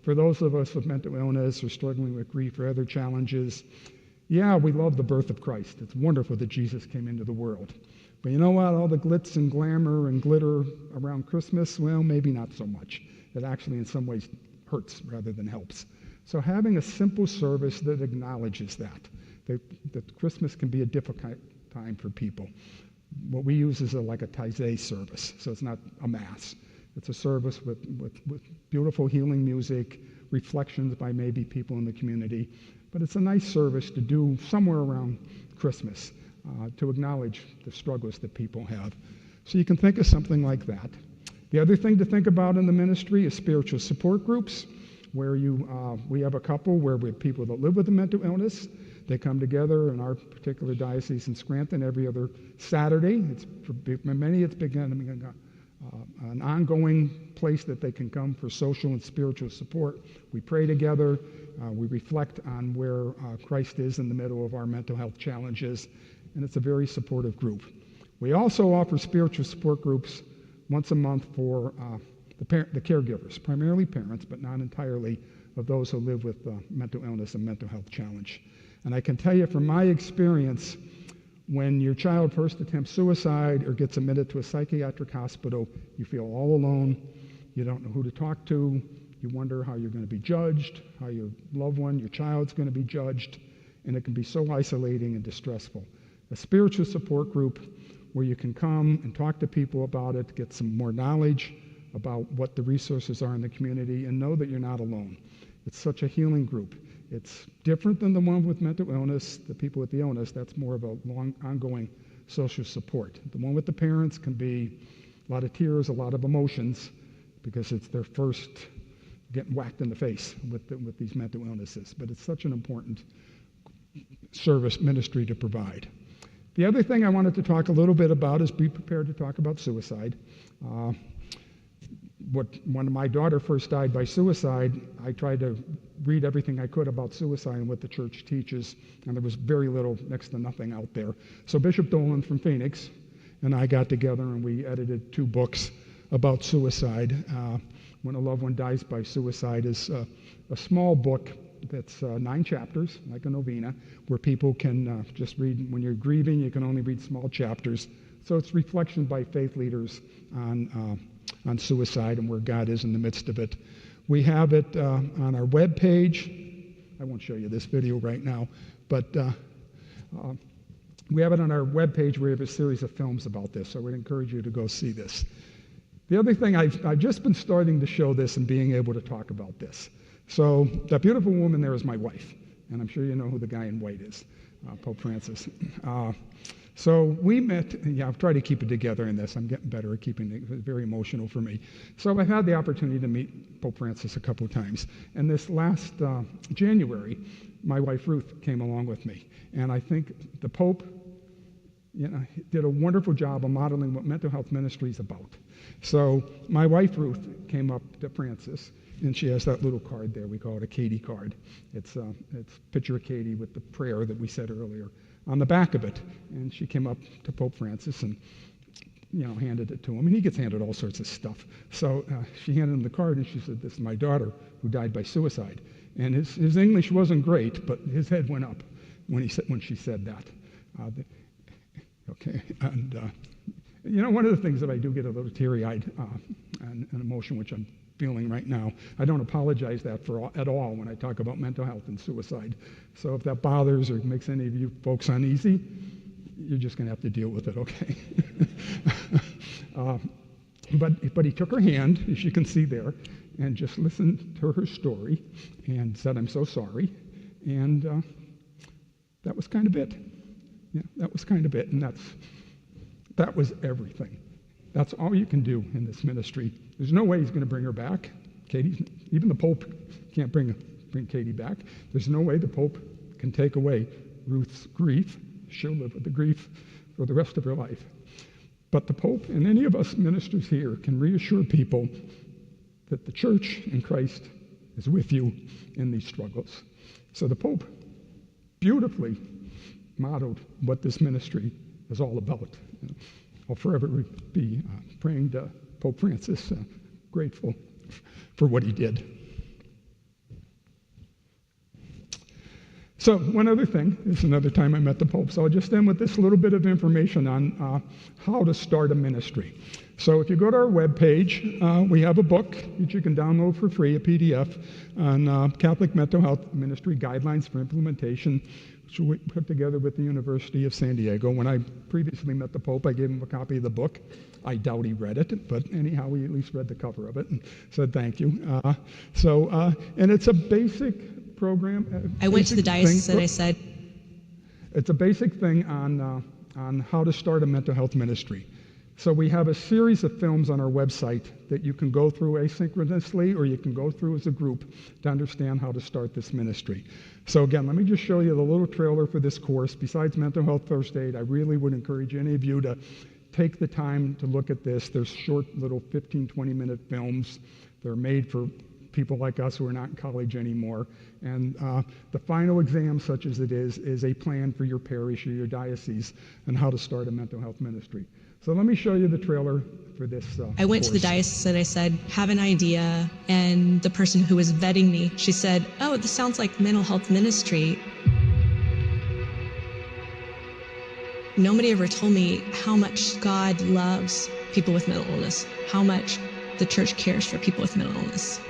for those of us with mental illness or struggling with grief or other challenges, yeah, we love the birth of Christ. It's wonderful that Jesus came into the world. But you know what? All the glitz and glamour and glitter around Christmas, well, maybe not so much. It actually in some ways hurts rather than helps. So having a simple service that acknowledges that Christmas can be a difficult time for people. What we use is like a Taizé service, so it's not a Mass. It's a service with beautiful healing music, reflections by maybe people in the community. But it's a nice service to do somewhere around Christmas to acknowledge the struggles that people have. So you can think of something like that. The other thing to think about in the ministry is spiritual support groups, where we have a couple where we have people that live with a mental illness. They come together in our particular diocese in Scranton every other Saturday. For many, it's becoming an ongoing place that they can come for social and spiritual support. We pray together. We reflect on where Christ is in the middle of our mental health challenges, and it's a very supportive group. We also offer spiritual support groups once a month for the caregivers, primarily parents, but not entirely, of those who live with mental illness and mental health challenge. And I can tell you from my experience, when your child first attempts suicide or gets admitted to a psychiatric hospital, you feel all alone. You don't know who to talk to. You wonder how you're going to be judged, how your loved one, your child's going to be judged, and it can be so isolating and distressful. A spiritual support group where you can come and talk to people about it, get some more knowledge about what the resources are in the community, and know that you're not alone. It's such a healing group. It's different than the one with mental illness, the people with the illness. That's more of a long, ongoing social support. The one with the parents can be a lot of tears, a lot of emotions, because it's their first getting whacked in the face with these mental illnesses. But it's such an important service ministry to provide. The other thing I wanted to talk a little bit about is be prepared to talk about suicide. When my daughter first died by suicide, I tried to read everything I could about suicide and what the church teaches, and there was very little, next to nothing out there. So Bishop Dolan from Phoenix and I got together and we edited 2 books about suicide. When a loved one dies by suicide is a small book that's 9 chapters, like a novena, where people can just read. When you're grieving, you can only read small chapters. So it's reflection by faith leaders on suicide and where God is in the midst of it. We have it on our web page. I won't show you this video right now, but we have it on our web page. We have a series of films about this, so I would encourage you to go see this. The other thing, I've just been starting to show this and being able to talk about this. So that beautiful woman there is my wife, and I'm sure you know who the guy in white is, Pope Francis. So we met, I've tried to keep it together in this. I'm getting better at keeping it. It was very emotional for me. So I've had the opportunity to meet Pope Francis a couple of times. And this last January, my wife Ruth came along with me. And I think the Pope did a wonderful job of modeling what mental health ministry is about. So my wife Ruth came up to Francis, and she has that little card there. We call it a Katie card. It's picture of Katie with the prayer that we said earlier on the back of it. And she came up to Pope Francis and handed it to him. And he gets handed all sorts of stuff. So she handed him the card and she said, "This is my daughter who died by suicide." And his English wasn't great, but his head went up when she said that. Okay, and you know, one of the things that I do get a little teary-eyed and emotion, which I'm feeling right now, I don't apologize that for at all when I talk about mental health and suicide. So if that bothers or makes any of you folks uneasy, you're just going to have to deal with it, okay? But he took her hand, as you can see there, and just listened to her story and said, "I'm so sorry." And that was kind of it. Yeah, that was kind of it. And that was everything. That's all you can do in this ministry. There's no way he's going to bring her back. Katie, even the Pope can't bring Katie back. There's no way the Pope can take away Ruth's grief. She'll live with the grief for the rest of her life. But the Pope and any of us ministers here can reassure people that the church in Christ is with you in these struggles. So the Pope beautifully modeled what this ministry is all about. I'll forever be praying to Pope Francis, grateful for what he did. So one other thing, this is another time I met the Pope, so I'll just end with this little bit of information on how to start a ministry. So if you go to our webpage, we have a book that you can download for free, a PDF, on Catholic Mental Health Ministry Guidelines for Implementation, which we put together with the University of San Diego. When I previously met the Pope, I gave him a copy of the book. I doubt he read it, but anyhow, he at least read the cover of it and said thank you. And it's a basic program. I went to the diocese and I said, it's a basic thing on how to start a mental health ministry. So we have a series of films on our website that you can go through asynchronously or you can go through as a group to understand how to start this ministry. So again, let me just show you the little trailer for this course. Besides mental health first aid, I really would encourage any of you to take the time to look at this. There's short little 15, 20-minute films. They're made for people like us who are not in college anymore. And the final exam, such as it is a plan for your parish or your diocese on how to start a mental health ministry. So let me show you the trailer for this I went to the diocese and I said, have an idea. And the person who was vetting me, she said, oh, this sounds like mental health ministry. Nobody ever told me how much God loves people with mental illness, how much the church cares for people with mental illness.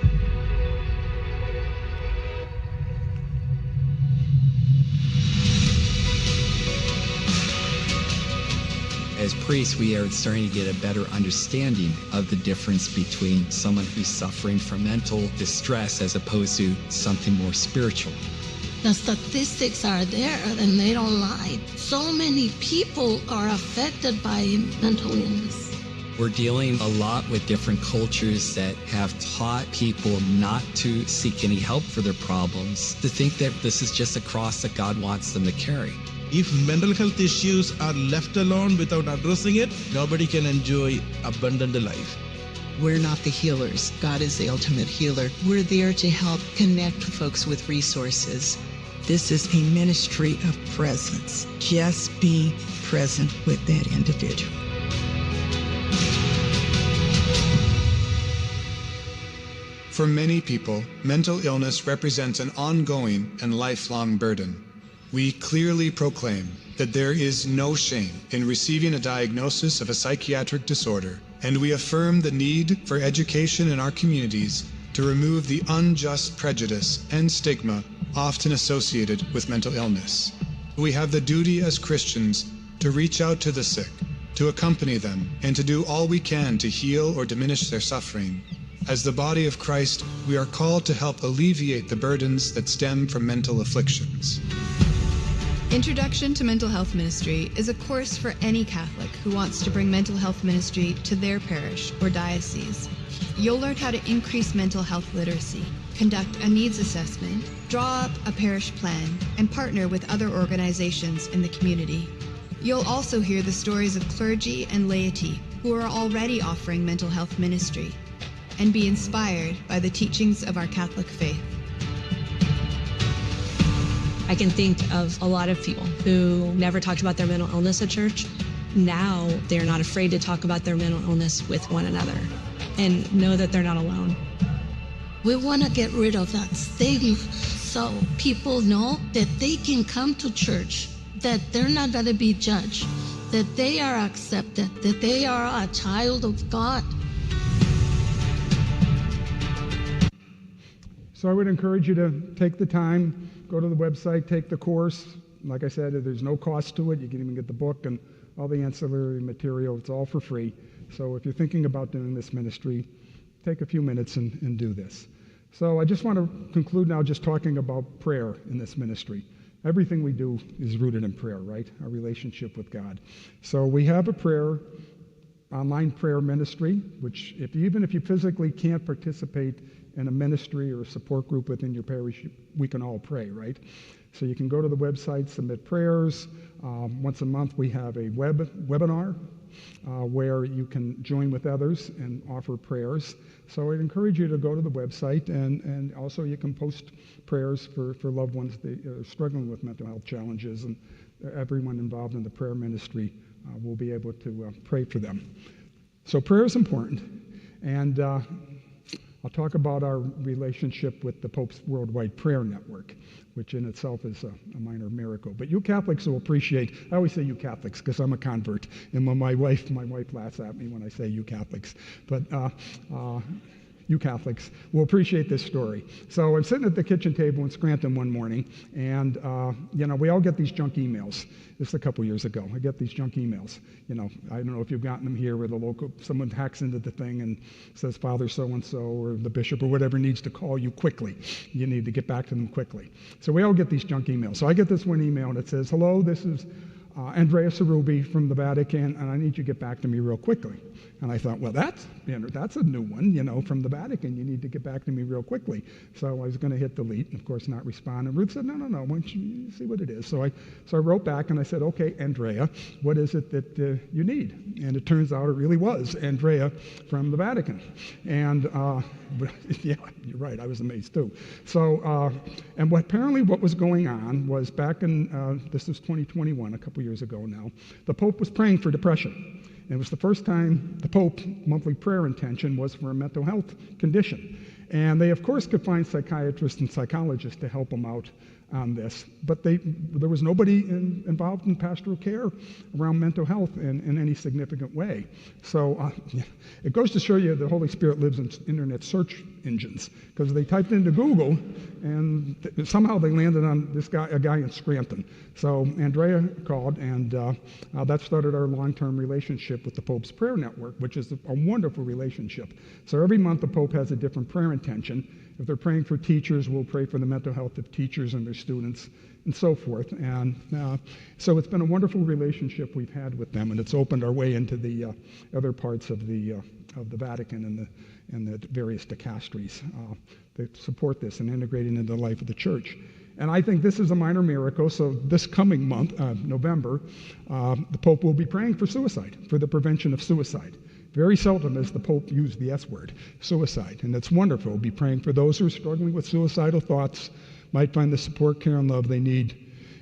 As priests, we are starting to get a better understanding of the difference between someone who's suffering from mental distress as opposed to something more spiritual. The statistics are there and they don't lie. So many people are affected by mental illness. We're dealing a lot with different cultures that have taught people not to seek any help for their problems, to think that this is just a cross that God wants them to carry. If mental health issues are left alone without addressing it, nobody can enjoy abundant life. We're not the healers. God is the ultimate healer. We're there to help connect folks with resources. This is a ministry of presence. Just be present with that individual. For many people, mental illness represents an ongoing and lifelong burden. We clearly proclaim that there is no shame in receiving a diagnosis of a psychiatric disorder, and we affirm the need for education in our communities to remove the unjust prejudice and stigma often associated with mental illness. We have the duty as Christians to reach out to the sick, to accompany them, and to do all we can to heal or diminish their suffering. As the body of Christ, we are called to help alleviate the burdens that stem from mental afflictions. Introduction to Mental Health Ministry is a course for any Catholic who wants to bring mental health ministry to their parish or diocese. You'll learn how to increase mental health literacy, conduct a needs assessment, draw up a parish plan, and partner with other organizations in the community. You'll also hear the stories of clergy and laity who are already offering mental health ministry, and be inspired by the teachings of our Catholic faith. I can think of a lot of people who never talked about their mental illness at church. Now they're not afraid to talk about their mental illness with one another and know that they're not alone. We want to get rid of that stigma so people know that they can come to church that they're not going to be judged, that they are accepted, that they are a child of God. So I would encourage you to take the time, go to the website, take the course. Like I said, there's no cost to it. You can even get the book and all the ancillary material. It's all for free. So if you're thinking about doing this ministry, take a few minutes and do this. So I just want to conclude now just talking about prayer in this ministry. Everything we do is rooted in prayer, right? Our relationship with God. So we have a online prayer ministry, which even if you physically can't participate in a ministry or a support group within your parish, we can all pray, right? So you can go to the website, submit prayers. Once a month we have a webinar where you can join with others and offer prayers. So I'd encourage you to go to the website, and also you can post prayers for loved ones that are struggling with mental health challenges, and everyone involved in the prayer ministry will be able to pray for them. So prayer is important, and I'll talk about our relationship with the Pope's Worldwide Prayer Network, which in itself is a minor miracle. But you Catholics will appreciate, I always say you Catholics because I'm a convert, and when my wife laughs at me when I say you Catholics, but you Catholics will appreciate this story. So I'm sitting at the kitchen table in Scranton one morning, and we all get these junk emails. This is a couple years ago. I get these junk emails. I don't know if you've gotten them here, where someone hacks into the thing and says Father so-and-so or the bishop or whatever needs to call you quickly. You need to get back to them quickly. So we all get these junk emails. So I get this one email, and it says, "Hello, this is Andrea Cerrubi from the Vatican, and I need you to get back to me real quickly." And I thought, well, that's a new one, from the Vatican. You need to get back to me real quickly. So I was going to hit delete, and of course not respond. And Ruth said, no, why don't you see what it is? So I wrote back, and I said, okay, Andrea, what is it that you need? And it turns out it really was Andrea from the Vatican. And yeah, you're right, I was amazed too. So, and what was going on was back in, this is 2021, a couple years ago now, the Pope was praying for depression. And it was the first time the Pope's monthly prayer intention was for a mental health condition. And they, of course, could find psychiatrists and psychologists to help them out on this, but there was nobody involved in pastoral care around mental health in any significant way. So it goes to show you the Holy Spirit lives in internet search engines, because they typed into Google, and somehow they landed on a guy in Scranton. So Andrea called, and that started our long-term relationship with the Pope's Prayer Network, which is a wonderful relationship. So every month the Pope has a different prayer intention. If they're praying for teachers, we'll pray for the mental health of teachers and their students, and so forth. And so it's been a wonderful relationship we've had with them, and it's opened our way into the other parts of the Vatican and the various dicasteries that support this and integrate it into the life of the Church. And I think this is a minor miracle. So this coming month, November, the Pope will be praying for suicide, for the prevention of suicide. Very seldom has the Pope used the S word, suicide, and it's wonderful. We'll be praying for those who are struggling with suicidal thoughts, might find the support, care, and love they need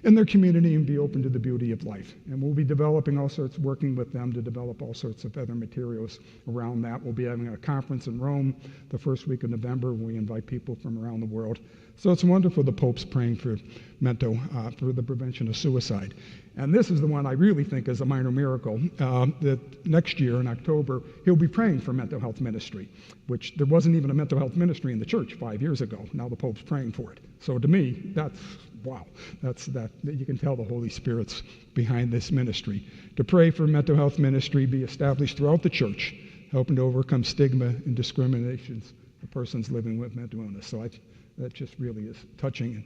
in their community and be open to the beauty of life. And we'll be working with them to develop all sorts of other materials around that. We'll be having a conference in Rome the first week of November, where we invite people from around the world. So it's wonderful the Pope's praying for for the prevention of suicide. And this is the one I really think is a minor miracle, that next year in October, he'll be praying for mental health ministry, which there wasn't even a mental health ministry in the Church 5 years ago. Now the Pope's praying for it. So to me, that's wow. That you can tell the Holy Spirit's behind this ministry. To pray for mental health ministry be established throughout the Church, helping to overcome stigma and discriminations of persons living with mental illness. So that just really is touching.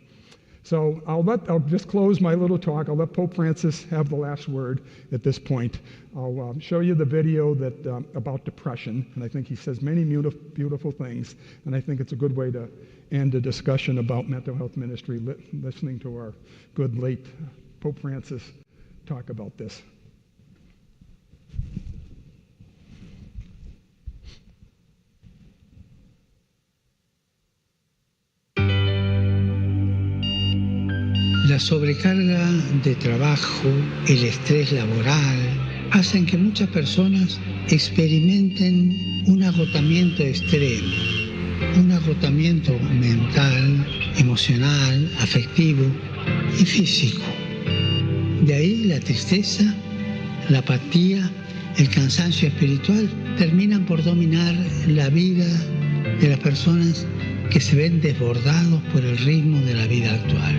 So I'll just close my little talk. I'll let Pope Francis have the last word at this point. I'll show you the video about depression, and I think he says many beautiful things, and I think it's a good way to end a discussion about mental health ministry, listening to our good late Pope Francis talk about this. La sobrecarga de trabajo, el estrés laboral, hacen que muchas personas experimenten un agotamiento extremo, un agotamiento mental, emocional, afectivo y físico. De ahí la tristeza, la apatía, el cansancio espiritual terminan por dominar la vida de las personas que se ven desbordados por el ritmo de la vida actual.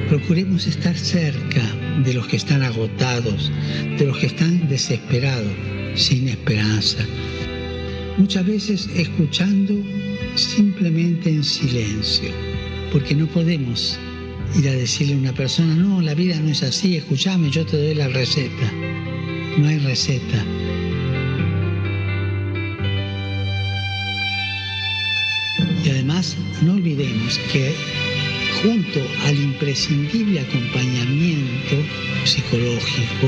Procuremos estar cerca de los que están agotados, de los que están desesperados, sin esperanza. Muchas veces escuchando simplemente en silencio, porque no podemos ir a decirle a una persona, no, la vida no es así, escúchame, yo te doy la receta. No hay receta. Y además, no olvidemos que junto al imprescindible acompañamiento psicológico,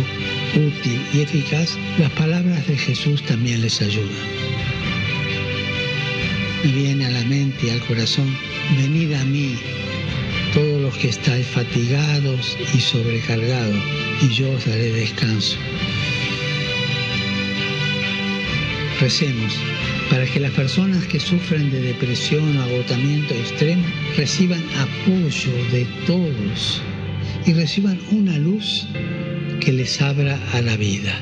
útil y eficaz, las palabras de Jesús también les ayudan. Me viene a la mente y al corazón, venid a mí, todos los que estáis fatigados y sobrecargados, y yo os daré descanso. Recemos para que las personas que sufren de depresión o agotamiento extremo reciban apoyo de todos y reciban una luz que les abra a la vida.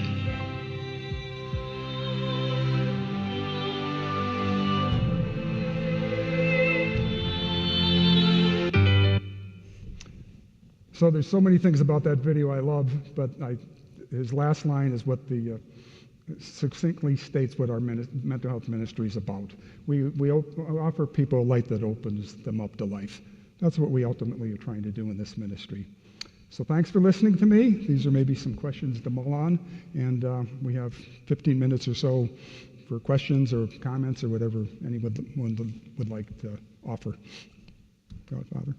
So there's so many things about that video I love, but his last line is what succinctly states what our mental health ministry is about. We offer people a light that opens them up to life. That's what we ultimately are trying to do in this ministry. So thanks for listening to me. These are maybe some questions to mull on, and we have 15 minutes or so for questions or comments or whatever anyone would like to offer. Godfather.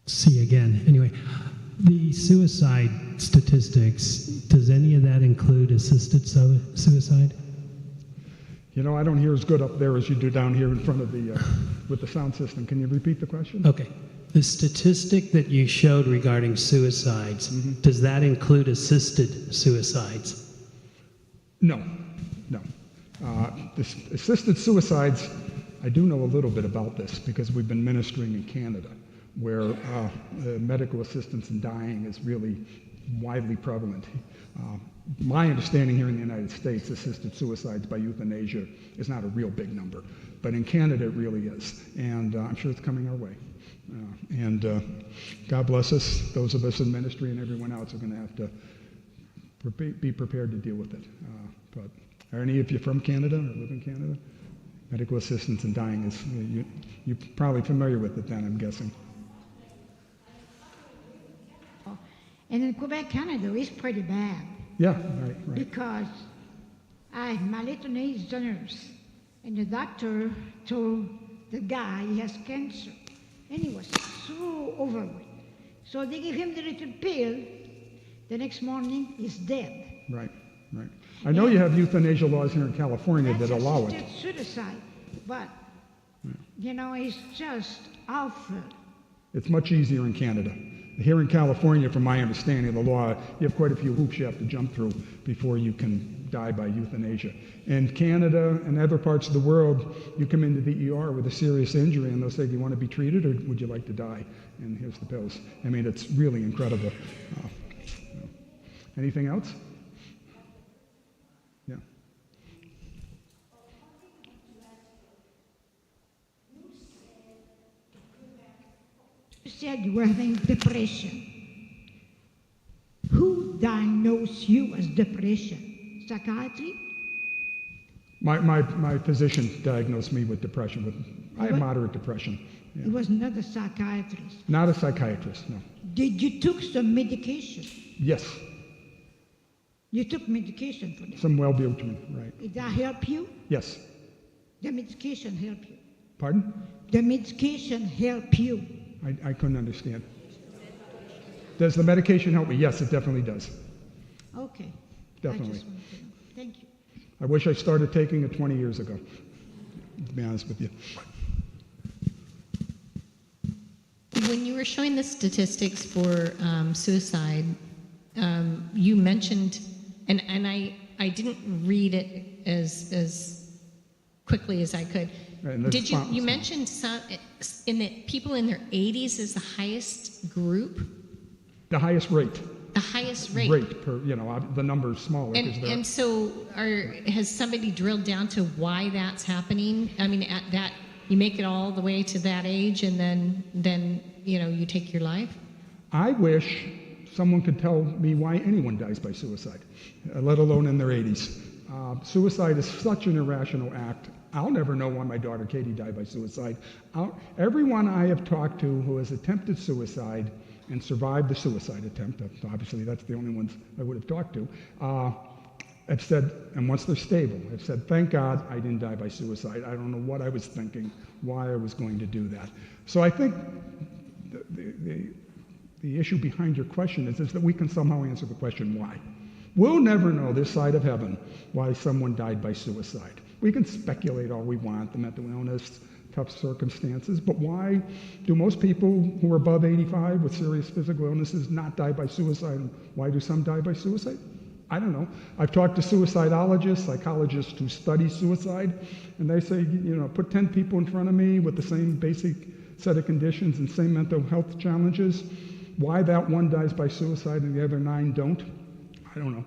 See again. Anyway, the suicide statistics, does any of that include assisted suicide? You know, I don't hear as good up there as you do down here in front of the, with the sound system. Can you repeat the question? Okay. The statistic that you showed regarding suicides, does that include assisted suicides? No. Assisted suicides, I do know a little bit about this because we've been ministering in Canada, where medical assistance in dying is really widely prevalent. My understanding here in the United States, assisted suicides by euthanasia is not a real big number, but in Canada it really is, and I'm sure it's coming our way. God bless us, those of us in ministry and everyone else are going to have to be prepared to deal with it. But are any of you from Canada or live in Canada? Medical assistance in dying is, you're probably familiar with it then, I'm guessing. And in Quebec, Canada, it's pretty bad. Yeah, right. Because my little niece is a nurse, and the doctor told the guy he has cancer, and he was so overweight. So they give him the little pill. The next morning, he's dead. Right. I know you have euthanasia laws here in California that allow it. That's suicide, but you know, it's just awful. It's much easier in Canada. Here in California, from my understanding of the law, you have quite a few hoops you have to jump through before you can die by euthanasia. In Canada and other parts of the world, you come into the ER with a serious injury and they'll say, do you want to be treated or would you like to die? And here's the pills. I mean, it's really incredible. Anything else? Yeah. You said you were having depression. Who diagnosed you as depression? Psychiatry? My physician diagnosed me with depression. I have moderate depression. Yeah. It was not a psychiatrist. Not a psychiatrist, no. Did you took some medication? Yes. You took medication for that. Some Wellbutrin, right? Did that help you? Yes. The medication help you? Pardon? The medication help you? I couldn't understand. Does the medication help me? Yes, it definitely does. Okay. Definitely. I just wanted to know. Thank you. I wish I started taking it 20 years ago, to be honest with you. When you were showing the statistics for suicide, you mentioned, and I didn't read it as quickly as I could. Right, Did you mentioned some in the people in their 80s is the highest group? The highest rate. The highest rate. Rate per, the number's smaller. And so has somebody drilled down to why that's happening? I mean, at that, you make it all the way to that age and then you take your life? I wish someone could tell me why anyone dies by suicide, let alone in their 80s. Suicide is such an irrational act. I'll never know why my daughter Katie died by suicide. Everyone I have talked to who has attempted suicide and survived the suicide attempt, obviously that's the only ones I would have talked to, have said, and once they're stable, have said, thank God I didn't die by suicide. I don't know what I was thinking, why I was going to do that. So I think the issue behind your question is that we can somehow answer the question why. We'll never know this side of heaven why someone died by suicide. We can speculate all we want, the mental illness, tough circumstances, but why do most people who are above 85 with serious physical illnesses not die by suicide? And why do some die by suicide? I don't know. I've talked to suicidologists, psychologists who study suicide, and they say, put 10 people in front of me with the same basic set of conditions and same mental health challenges. Why that one dies by suicide and the other 9 don't? I don't know.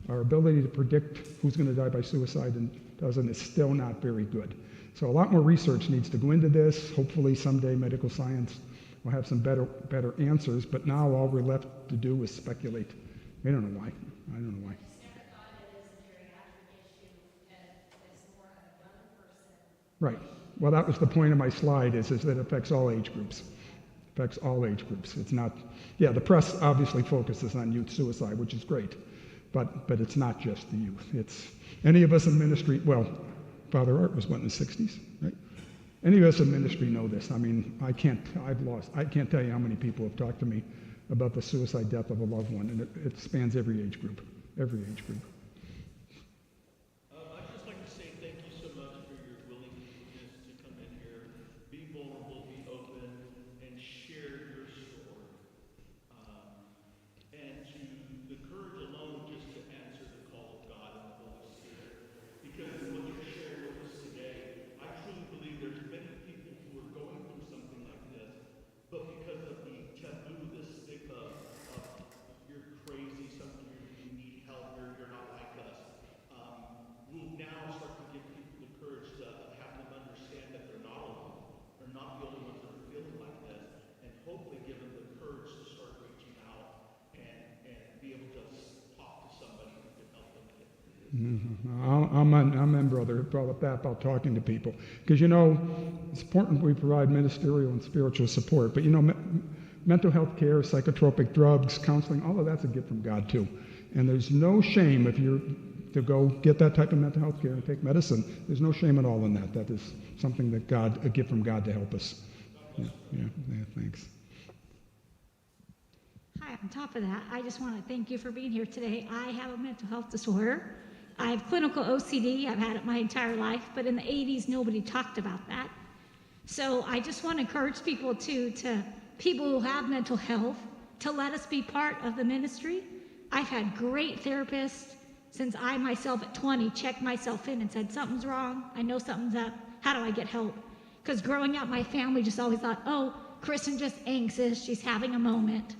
Our ability to predict who's going to die by suicide and doesn't is still not very good. So a lot more research needs to go into this. Hopefully someday medical science will have some better answers, but now all we're left to do is speculate. We don't know why. I don't know why. Right. Well, that was the point of my slide, is that it affects all age groups. It affects all age groups. It's not, the press obviously focuses on youth suicide, which is great, but it's not just the youth. It's any of us in ministry, well, Father Art was in the 60s, right? Any of us in ministry know this. I mean, I can't tell you how many people have talked to me about the suicide death of a loved one, and it spans every age group, every age group. I'd just like to say thank you so much for your willingness to come in here, be vulnerable, be open, and share your story. And to the courage alone just to answer the call of God and the Holy Spirit. Because what you shared with us today, I truly believe there's many people who are going through something like this, but because of the taboo, the stigma of you're crazy, something you need help, or you're not like us, we'll now start to give people the courage to have them understand that they're not alone. They're not the only ones that are feeling like this, and hopefully give them the courage to start reaching out and be able to talk to somebody who can help them get through this. I'm in, brother, about talking to people. Because, it's important we provide ministerial and spiritual support, but, mental health care, psychotropic drugs, counseling, all of that's a gift from God, too. And there's no shame if you're to go get that type of mental health care and take medicine. There's no shame at all in that. That is something that a gift from God to help us. Yeah, thanks. Hi, on top of that, I just want to thank you for being here today. I have a mental health disorder. I have clinical OCD. I've had it my entire life, but in the 80s, nobody talked about that. So I just want to encourage people to people who have mental health to let us be part of the ministry. I've had great therapists since I myself at 20 checked myself in and said, something's wrong. I know something's up. How do I get help? Because growing up, my family just always thought, oh, Kristen just anxious. She's having a moment.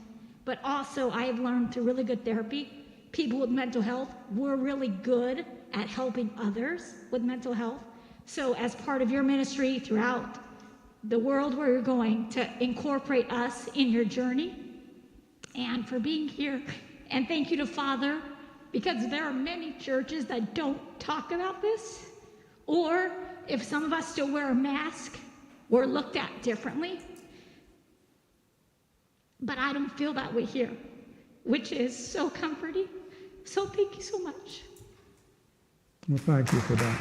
But also, I have learned through really good therapy, people with mental health were really good at helping others with mental health. So as part of your ministry throughout the world where you're going, to incorporate us in your journey, and for being here. And thank you to Father, because there are many churches that don't talk about this, or if some of us still wear a mask, we're looked at differently. But I don't feel that way here, which is so comforting. So thank you so much. Well, thank you for that.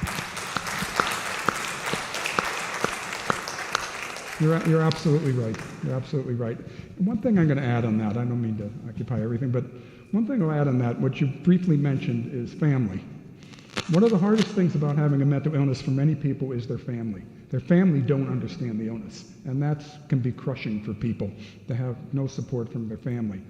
You're absolutely right. You're absolutely right. And one thing I'm going to add on that, I don't mean to occupy everything, but one thing I'll add on that, what you briefly mentioned is family. One of the hardest things about having a mental illness for many people is their family. Their family don't understand the illness, and that can be crushing for people to have no support from their family.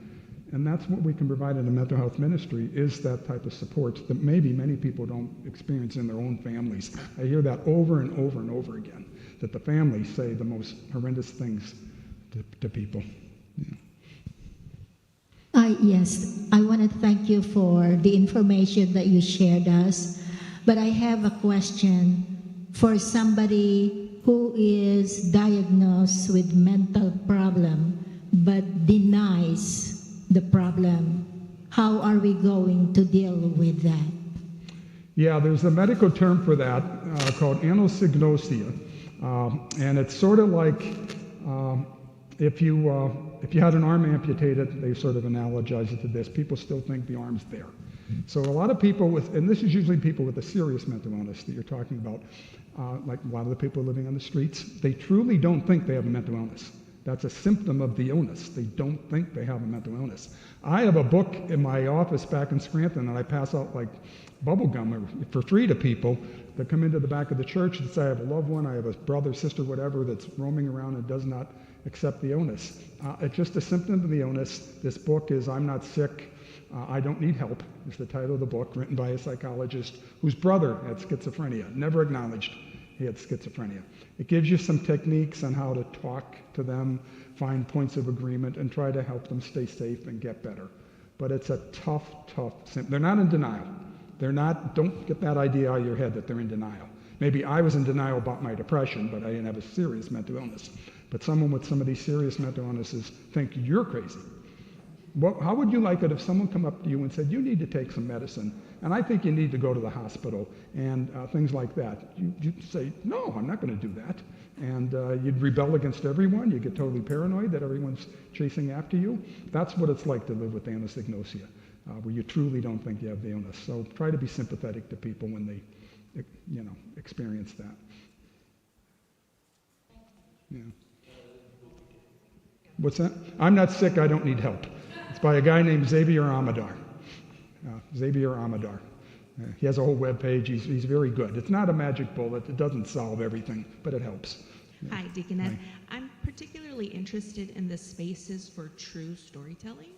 And that's what we can provide in the mental health ministry, is that type of support that maybe many people don't experience in their own families. I hear that over and over and over again, that the families say the most horrendous things to people. Yeah. Yes, I want to thank you for the information that you shared us, but I have a question for somebody who is diagnosed with mental problem but denies the problem. How are we going to deal with that? Yeah, there's a medical term for that called anosognosia, and it's sort of like if you had an arm amputated, they sort of analogize it to this. People still think the arm's there. So a lot of people with, and this is usually people with a serious mental illness that you're talking about, like a lot of the people living on the streets, they truly don't think they have a mental illness. That's a symptom of the illness. They don't think they have a mental illness. I have a book in my office back in Scranton that I pass out like bubble gum for free to people that come into the back of the church and say, I have a loved one, I have a brother, sister, whatever, that's roaming around and does not accept the illness. It's just a symptom of the illness. This book is I'm Not Sick, I Don't Need Help, is the title of the book, written by a psychologist whose brother had schizophrenia, never acknowledged he had schizophrenia. It gives you some techniques on how to talk to them, find points of agreement, and try to help them stay safe and get better. But it's a tough symptom. They're not in denial. They're not, don't get that idea out of your head that they're in denial. Maybe I was in denial about my depression, but I didn't have a serious mental illness. But someone with some of these serious mental illnesses think you're crazy. How would you like it if someone come up to you and said, you need to take some medicine, and I think you need to go to the hospital, and things like that. You'd say, no, I'm not going to do that. And you'd rebel against everyone. You get totally paranoid that everyone's chasing after you. That's what it's like to live with anosognosia, where you truly don't think you have the illness. So try to be sympathetic to people when they, experience that. Yeah. What's that? I'm Not Sick, I Don't Need Help. It's by a guy named Xavier Amador. Xavier Amador. He has a whole web page. He's very good. It's not a magic bullet. It doesn't solve everything, but it helps. Yeah. Hi, Deaconette. Hi. I'm particularly interested in the spaces for true storytelling,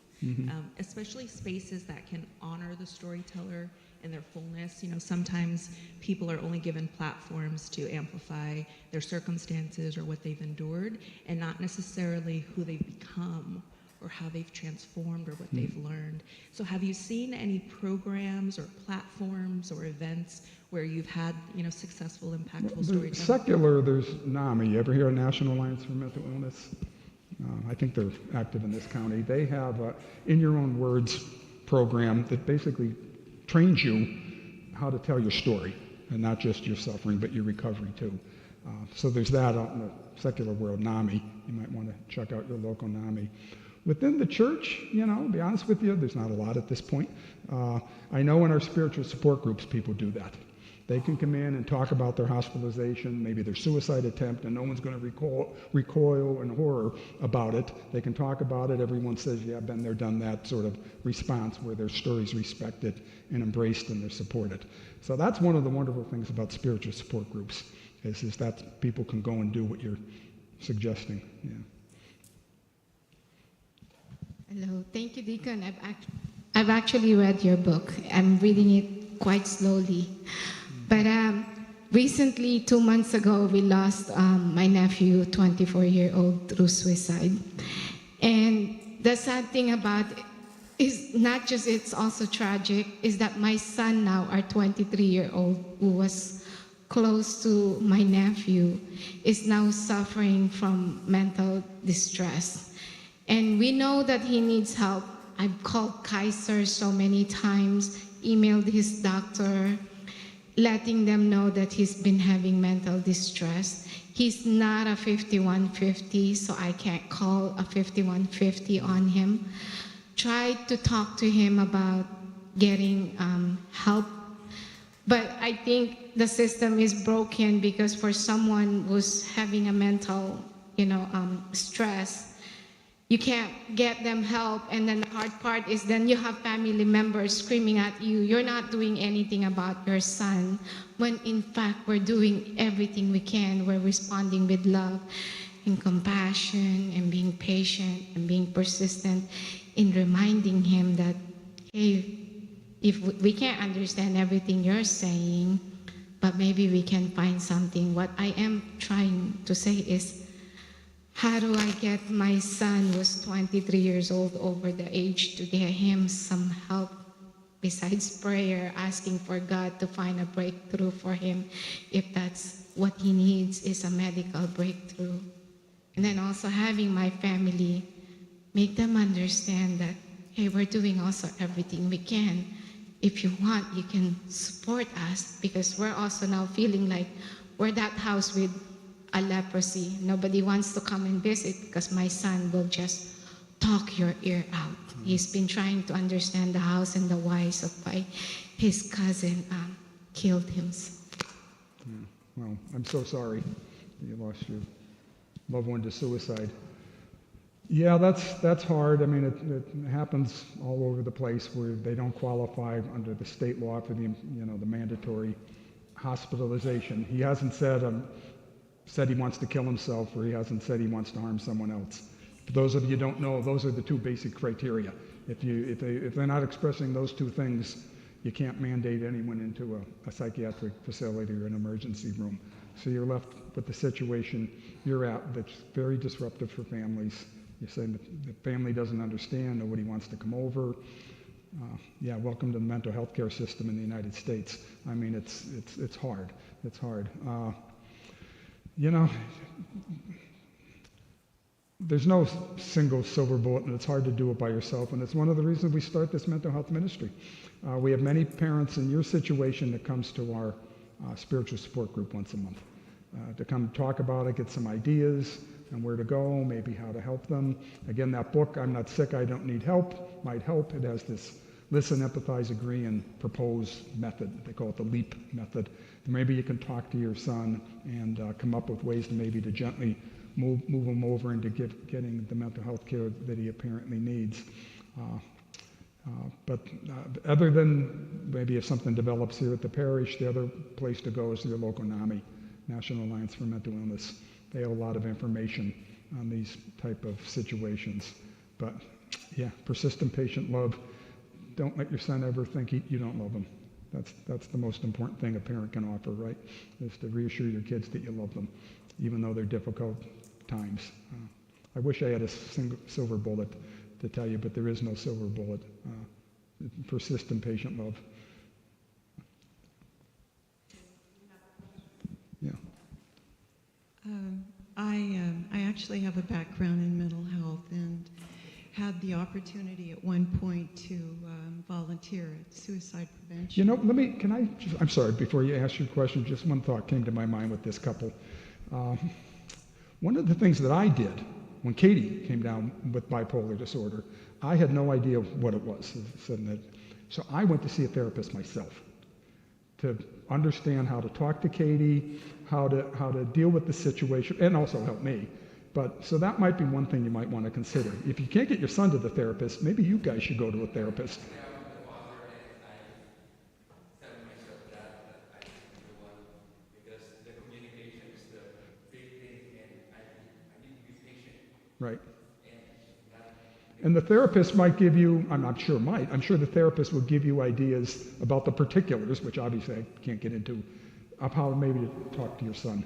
especially spaces that can honor the storyteller in their fullness. Sometimes people are only given platforms to amplify their circumstances or what they've endured, and not necessarily who they've become or how they've transformed or what they've learned. So have you seen any programs or platforms or events where you've had, successful, impactful storytelling? Secular, there's NAMI. You ever hear of National Alliance for Mental Illness? I think they're active in this county. They have a In Your Own Words program that basically trains you how to tell your story, and not just your suffering, but your recovery too. So there's that out in the secular world, NAMI. You might want to check out your local NAMI. Within the church, to be honest with you, there's not a lot at this point. I know in our spiritual support groups, people do that. They can come in and talk about their hospitalization, maybe their suicide attempt, and no one's going to recoil in horror about it. They can talk about it. Everyone says, yeah, been there, done that sort of response where their story's respected and embraced and they're supported. So that's one of the wonderful things about spiritual support groups, is that people can go and do what you're suggesting. Yeah. Hello, thank you, Deacon. I've actually read your book. I'm reading it quite slowly. But recently, 2 months ago, we lost my nephew, 24-year-old, through suicide. And the sad thing about it is not just it's also tragic, is that my son now, our 23-year-old, who was close to my nephew, is now suffering from mental distress. And we know that he needs help. I've called Kaiser so many times, emailed his doctor, letting them know that he's been having mental distress. He's not a 5150, so I can't call a 5150 on him. Tried to talk to him about getting help. But I think the system is broken because for someone who's having a mental, stress, you can't get them help. And then the hard part is then you have family members screaming at you, you're not doing anything about your son, when in fact we're doing everything we can. We're responding with love and compassion and being patient and being persistent in reminding him that, hey, if we can't understand everything you're saying, but maybe we can find something. What I am trying to say is, how do I get my son, who's 23 years old, over the age, to get him some help besides prayer, asking for God to find a breakthrough for him, if that's what he needs, is a medical breakthrough. And then also having my family make them understand that, hey, we're doing also everything we can. If you want, you can support us, because we're also now feeling like we're that house with a leprosy. Nobody wants to come and visit because my son will just talk your ear out. He's been trying to understand the house and the whys of why his cousin killed himself. Yeah. Well, I'm so sorry you lost your loved one to suicide. Yeah, that's hard. I mean, it happens all over the place where they don't qualify under the state law for the mandatory hospitalization. He hasn't said he wants to kill himself, or he hasn't said he wants to harm someone else. For those of you who don't know, those are the two basic criteria. If they're not expressing those two things, you can't mandate anyone into a psychiatric facility or an emergency room. So you're left with the situation you're at that's very disruptive for families. You're saying the family doesn't understand, nobody wants to come over. Welcome to the mental health care system in the United States. I mean, it's hard. It's hard. There's no single silver bullet, and it's hard to do it by yourself, and it's one of the reasons we start this mental health ministry. We have many parents in your situation that comes to our spiritual support group once a month to come talk about it, get some ideas and where to go, maybe how to help them. Again, that book, I'm Not Sick, I Don't Need Help, might help. It has this listen, empathize, agree, and propose method. They call it the LEAP method. Maybe you can talk to your son and come up with ways to gently move him over into getting the mental health care that he apparently needs. But other than maybe if something develops here at the parish, the other place to go is your local NAMI, National Alliance for Mental Illness. They have a lot of information on these type of situations. But yeah, persistent patient love. Don't let your son ever think you don't love him. That's the most important thing a parent can offer, right? Is to reassure your kids that you love them, even though they're difficult times. I wish I had a silver bullet to tell you, but there is no silver bullet. Persistent patient love. Yeah. I actually have a background in mental health and had the opportunity at one point to volunteer at suicide prevention. I'm sorry, before you ask your question, just one thought came to my mind with this couple. One of the things that I did when Katie came down with bipolar disorder, I had no idea what it was. So I went to see a therapist myself to understand how to talk to Katie, how to deal with the situation, and also help me. So that might be one thing you might want to consider. If you can't get your son to the therapist, maybe you guys should go to a therapist. Right. And the therapist might give you, I'm sure the therapist will give you ideas about the particulars, which obviously I can't get into, of how maybe to talk to your son.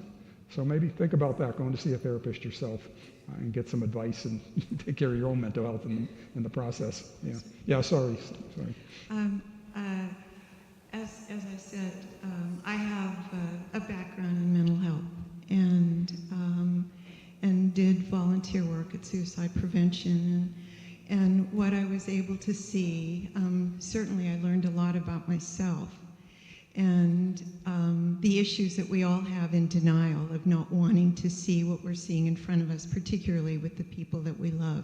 So maybe think about that, going to see a therapist yourself and get some advice and take care of your own mental health in the process. Yeah, sorry. As I said, I have a background in mental health and did volunteer work at suicide prevention. And what I was able to see, certainly I learned a lot about myself and the issues that we all have in denial of not wanting to see what we're seeing in front of us, particularly with the people that we love.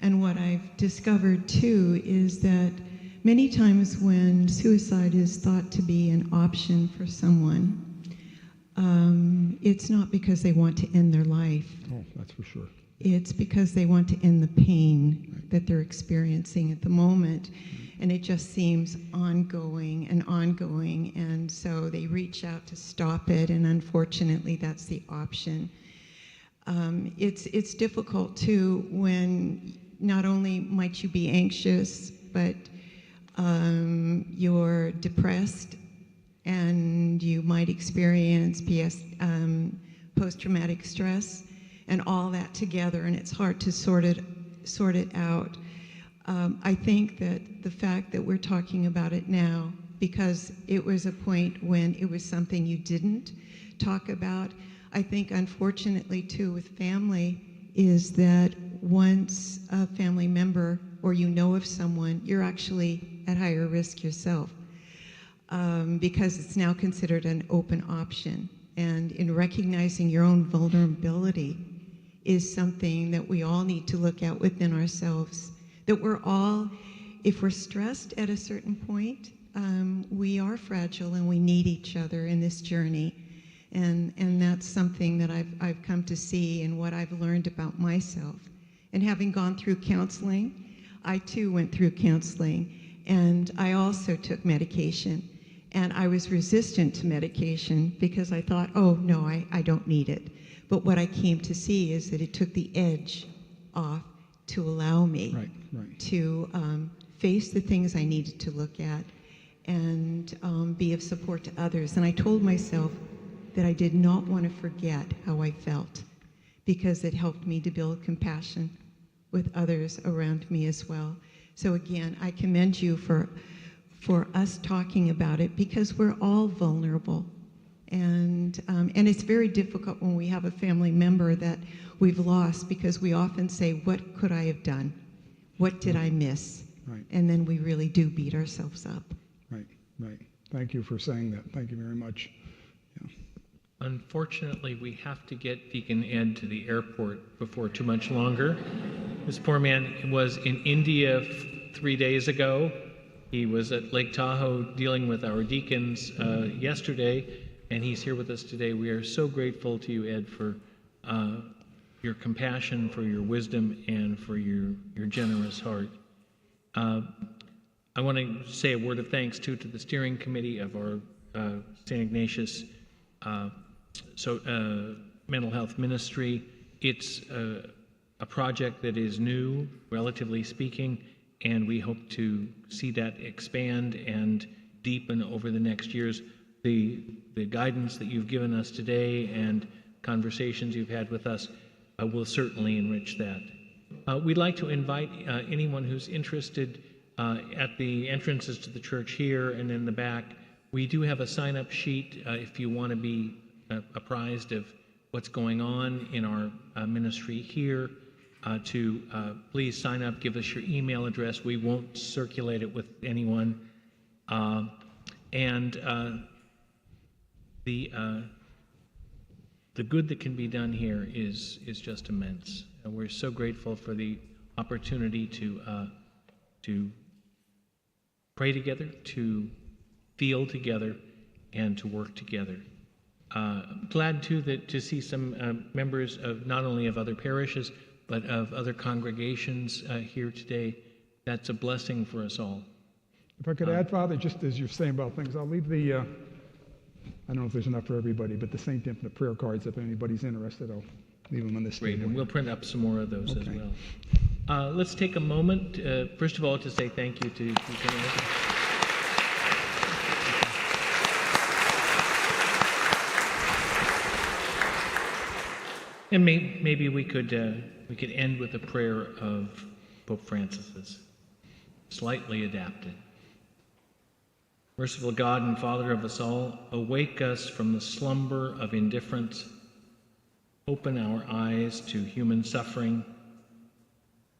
And what I've discovered too is that many times when suicide is thought to be an option for someone, it's not because they want to end their life. Oh, that's for sure. It's because they want to end the pain that they're experiencing at the moment. And it just seems ongoing, and so they reach out to stop it, and unfortunately that's the option. It's difficult too when not only might you be anxious, but you're depressed, and you might experience post-traumatic stress, and all that together, and it's hard to sort it out. I think that the fact that we're talking about it now, because it was a point when it was something you didn't talk about, I think unfortunately too with family, is that once a family member or you know of someone, you're actually at higher risk yourself, because it's now considered an open option. And in recognizing your own vulnerability is something that we all need to look at within ourselves. That we're all, if we're stressed at a certain point, we are fragile and we need each other in this journey. And that's something that I've come to see and what I've learned about myself. And having gone through counseling, I too went through counseling, and I also took medication. And I was resistant to medication because I thought, oh no, I don't need it. But what I came to see is that it took the edge off to allow me to face the things I needed to look at and be of support to others. And I told myself that I did not want to forget how I felt, because it helped me to build compassion with others around me as well. So again, I commend you for us talking about it, because we're all vulnerable. And it's very difficult when we have a family member that we've lost, because we often say, what could I have done? What did I miss? Right. And then we really do beat ourselves up. Right. Thank you for saying that. Thank you very much. Yeah. Unfortunately, we have to get Deacon Ed to the airport before too much longer. This poor man was in India 3 days ago. He was at Lake Tahoe dealing with our deacons yesterday, and he's here with us today. We are so grateful to you, Ed, for your compassion, for your wisdom, and for your generous heart. I want to say a word of thanks, too, to the steering committee of our St. Ignatius Mental Health Ministry. It's a project that is new, relatively speaking, and we hope to see that expand and deepen over the next years. The guidance that you've given us today and conversations you've had with us will certainly enrich that. We'd like to invite anyone who's interested at the entrances to the church here and in the back. We do have a sign-up sheet if you want to be apprised of what's going on in our ministry here. To please sign up, give us your email address. We won't circulate it with anyone. The good that can be done here is just immense. And we're so grateful for the opportunity to pray together, to feel together, and to work together. Glad too to see some members of not only of other parishes but of other congregations here today. That's a blessing for us all. If I could add, Father, just as you're saying about things, I'll leave the, I don't know if there's enough for everybody, but the St. Infinite prayer cards, if anybody's interested, I'll leave them on this Great, table. and we'll print up some more of those as well. Let's take a moment, first of all, to say thank you to Deacon Ed. And maybe we could end with a prayer of Pope Francis's, slightly adapted. Merciful God and Father of us all, awake us from the slumber of indifference. Open our eyes to human suffering.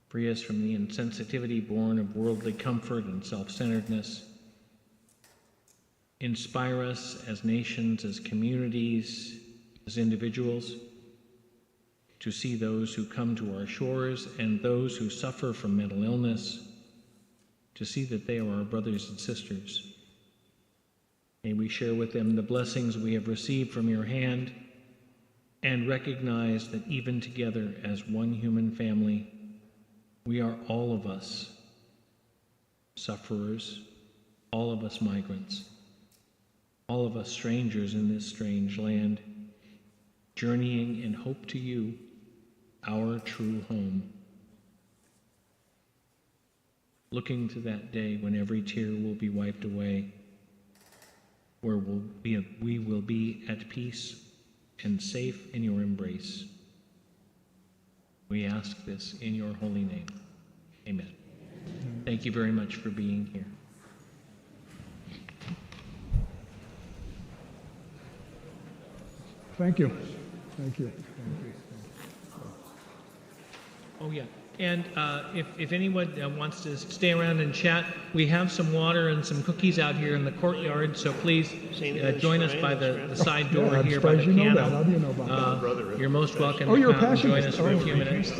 Free us from the insensitivity born of worldly comfort and self-centeredness. Inspire us as nations, as communities, as individuals, to see those who come to our shores and those who suffer from mental illness, to see that they are our brothers and sisters. May we share with them the blessings we have received from your hand and recognize that even together as one human family, we are all of us sufferers, all of us migrants, all of us strangers in this strange land, journeying in hope to you, our true home. Looking to that day when every tear will be wiped away, where we will be at peace and safe in your embrace. We ask this in your holy name. Amen. Thank you very much for being here. Thank you. Thank you. Thank you. Oh, yeah. And if anyone wants to stay around and chat, we have some water and some cookies out here in the courtyard, so please join us by the side door here by the piano. How do you know about that? You're most welcome Oh, to you're come and join passionate. us for a few Oh, minutes.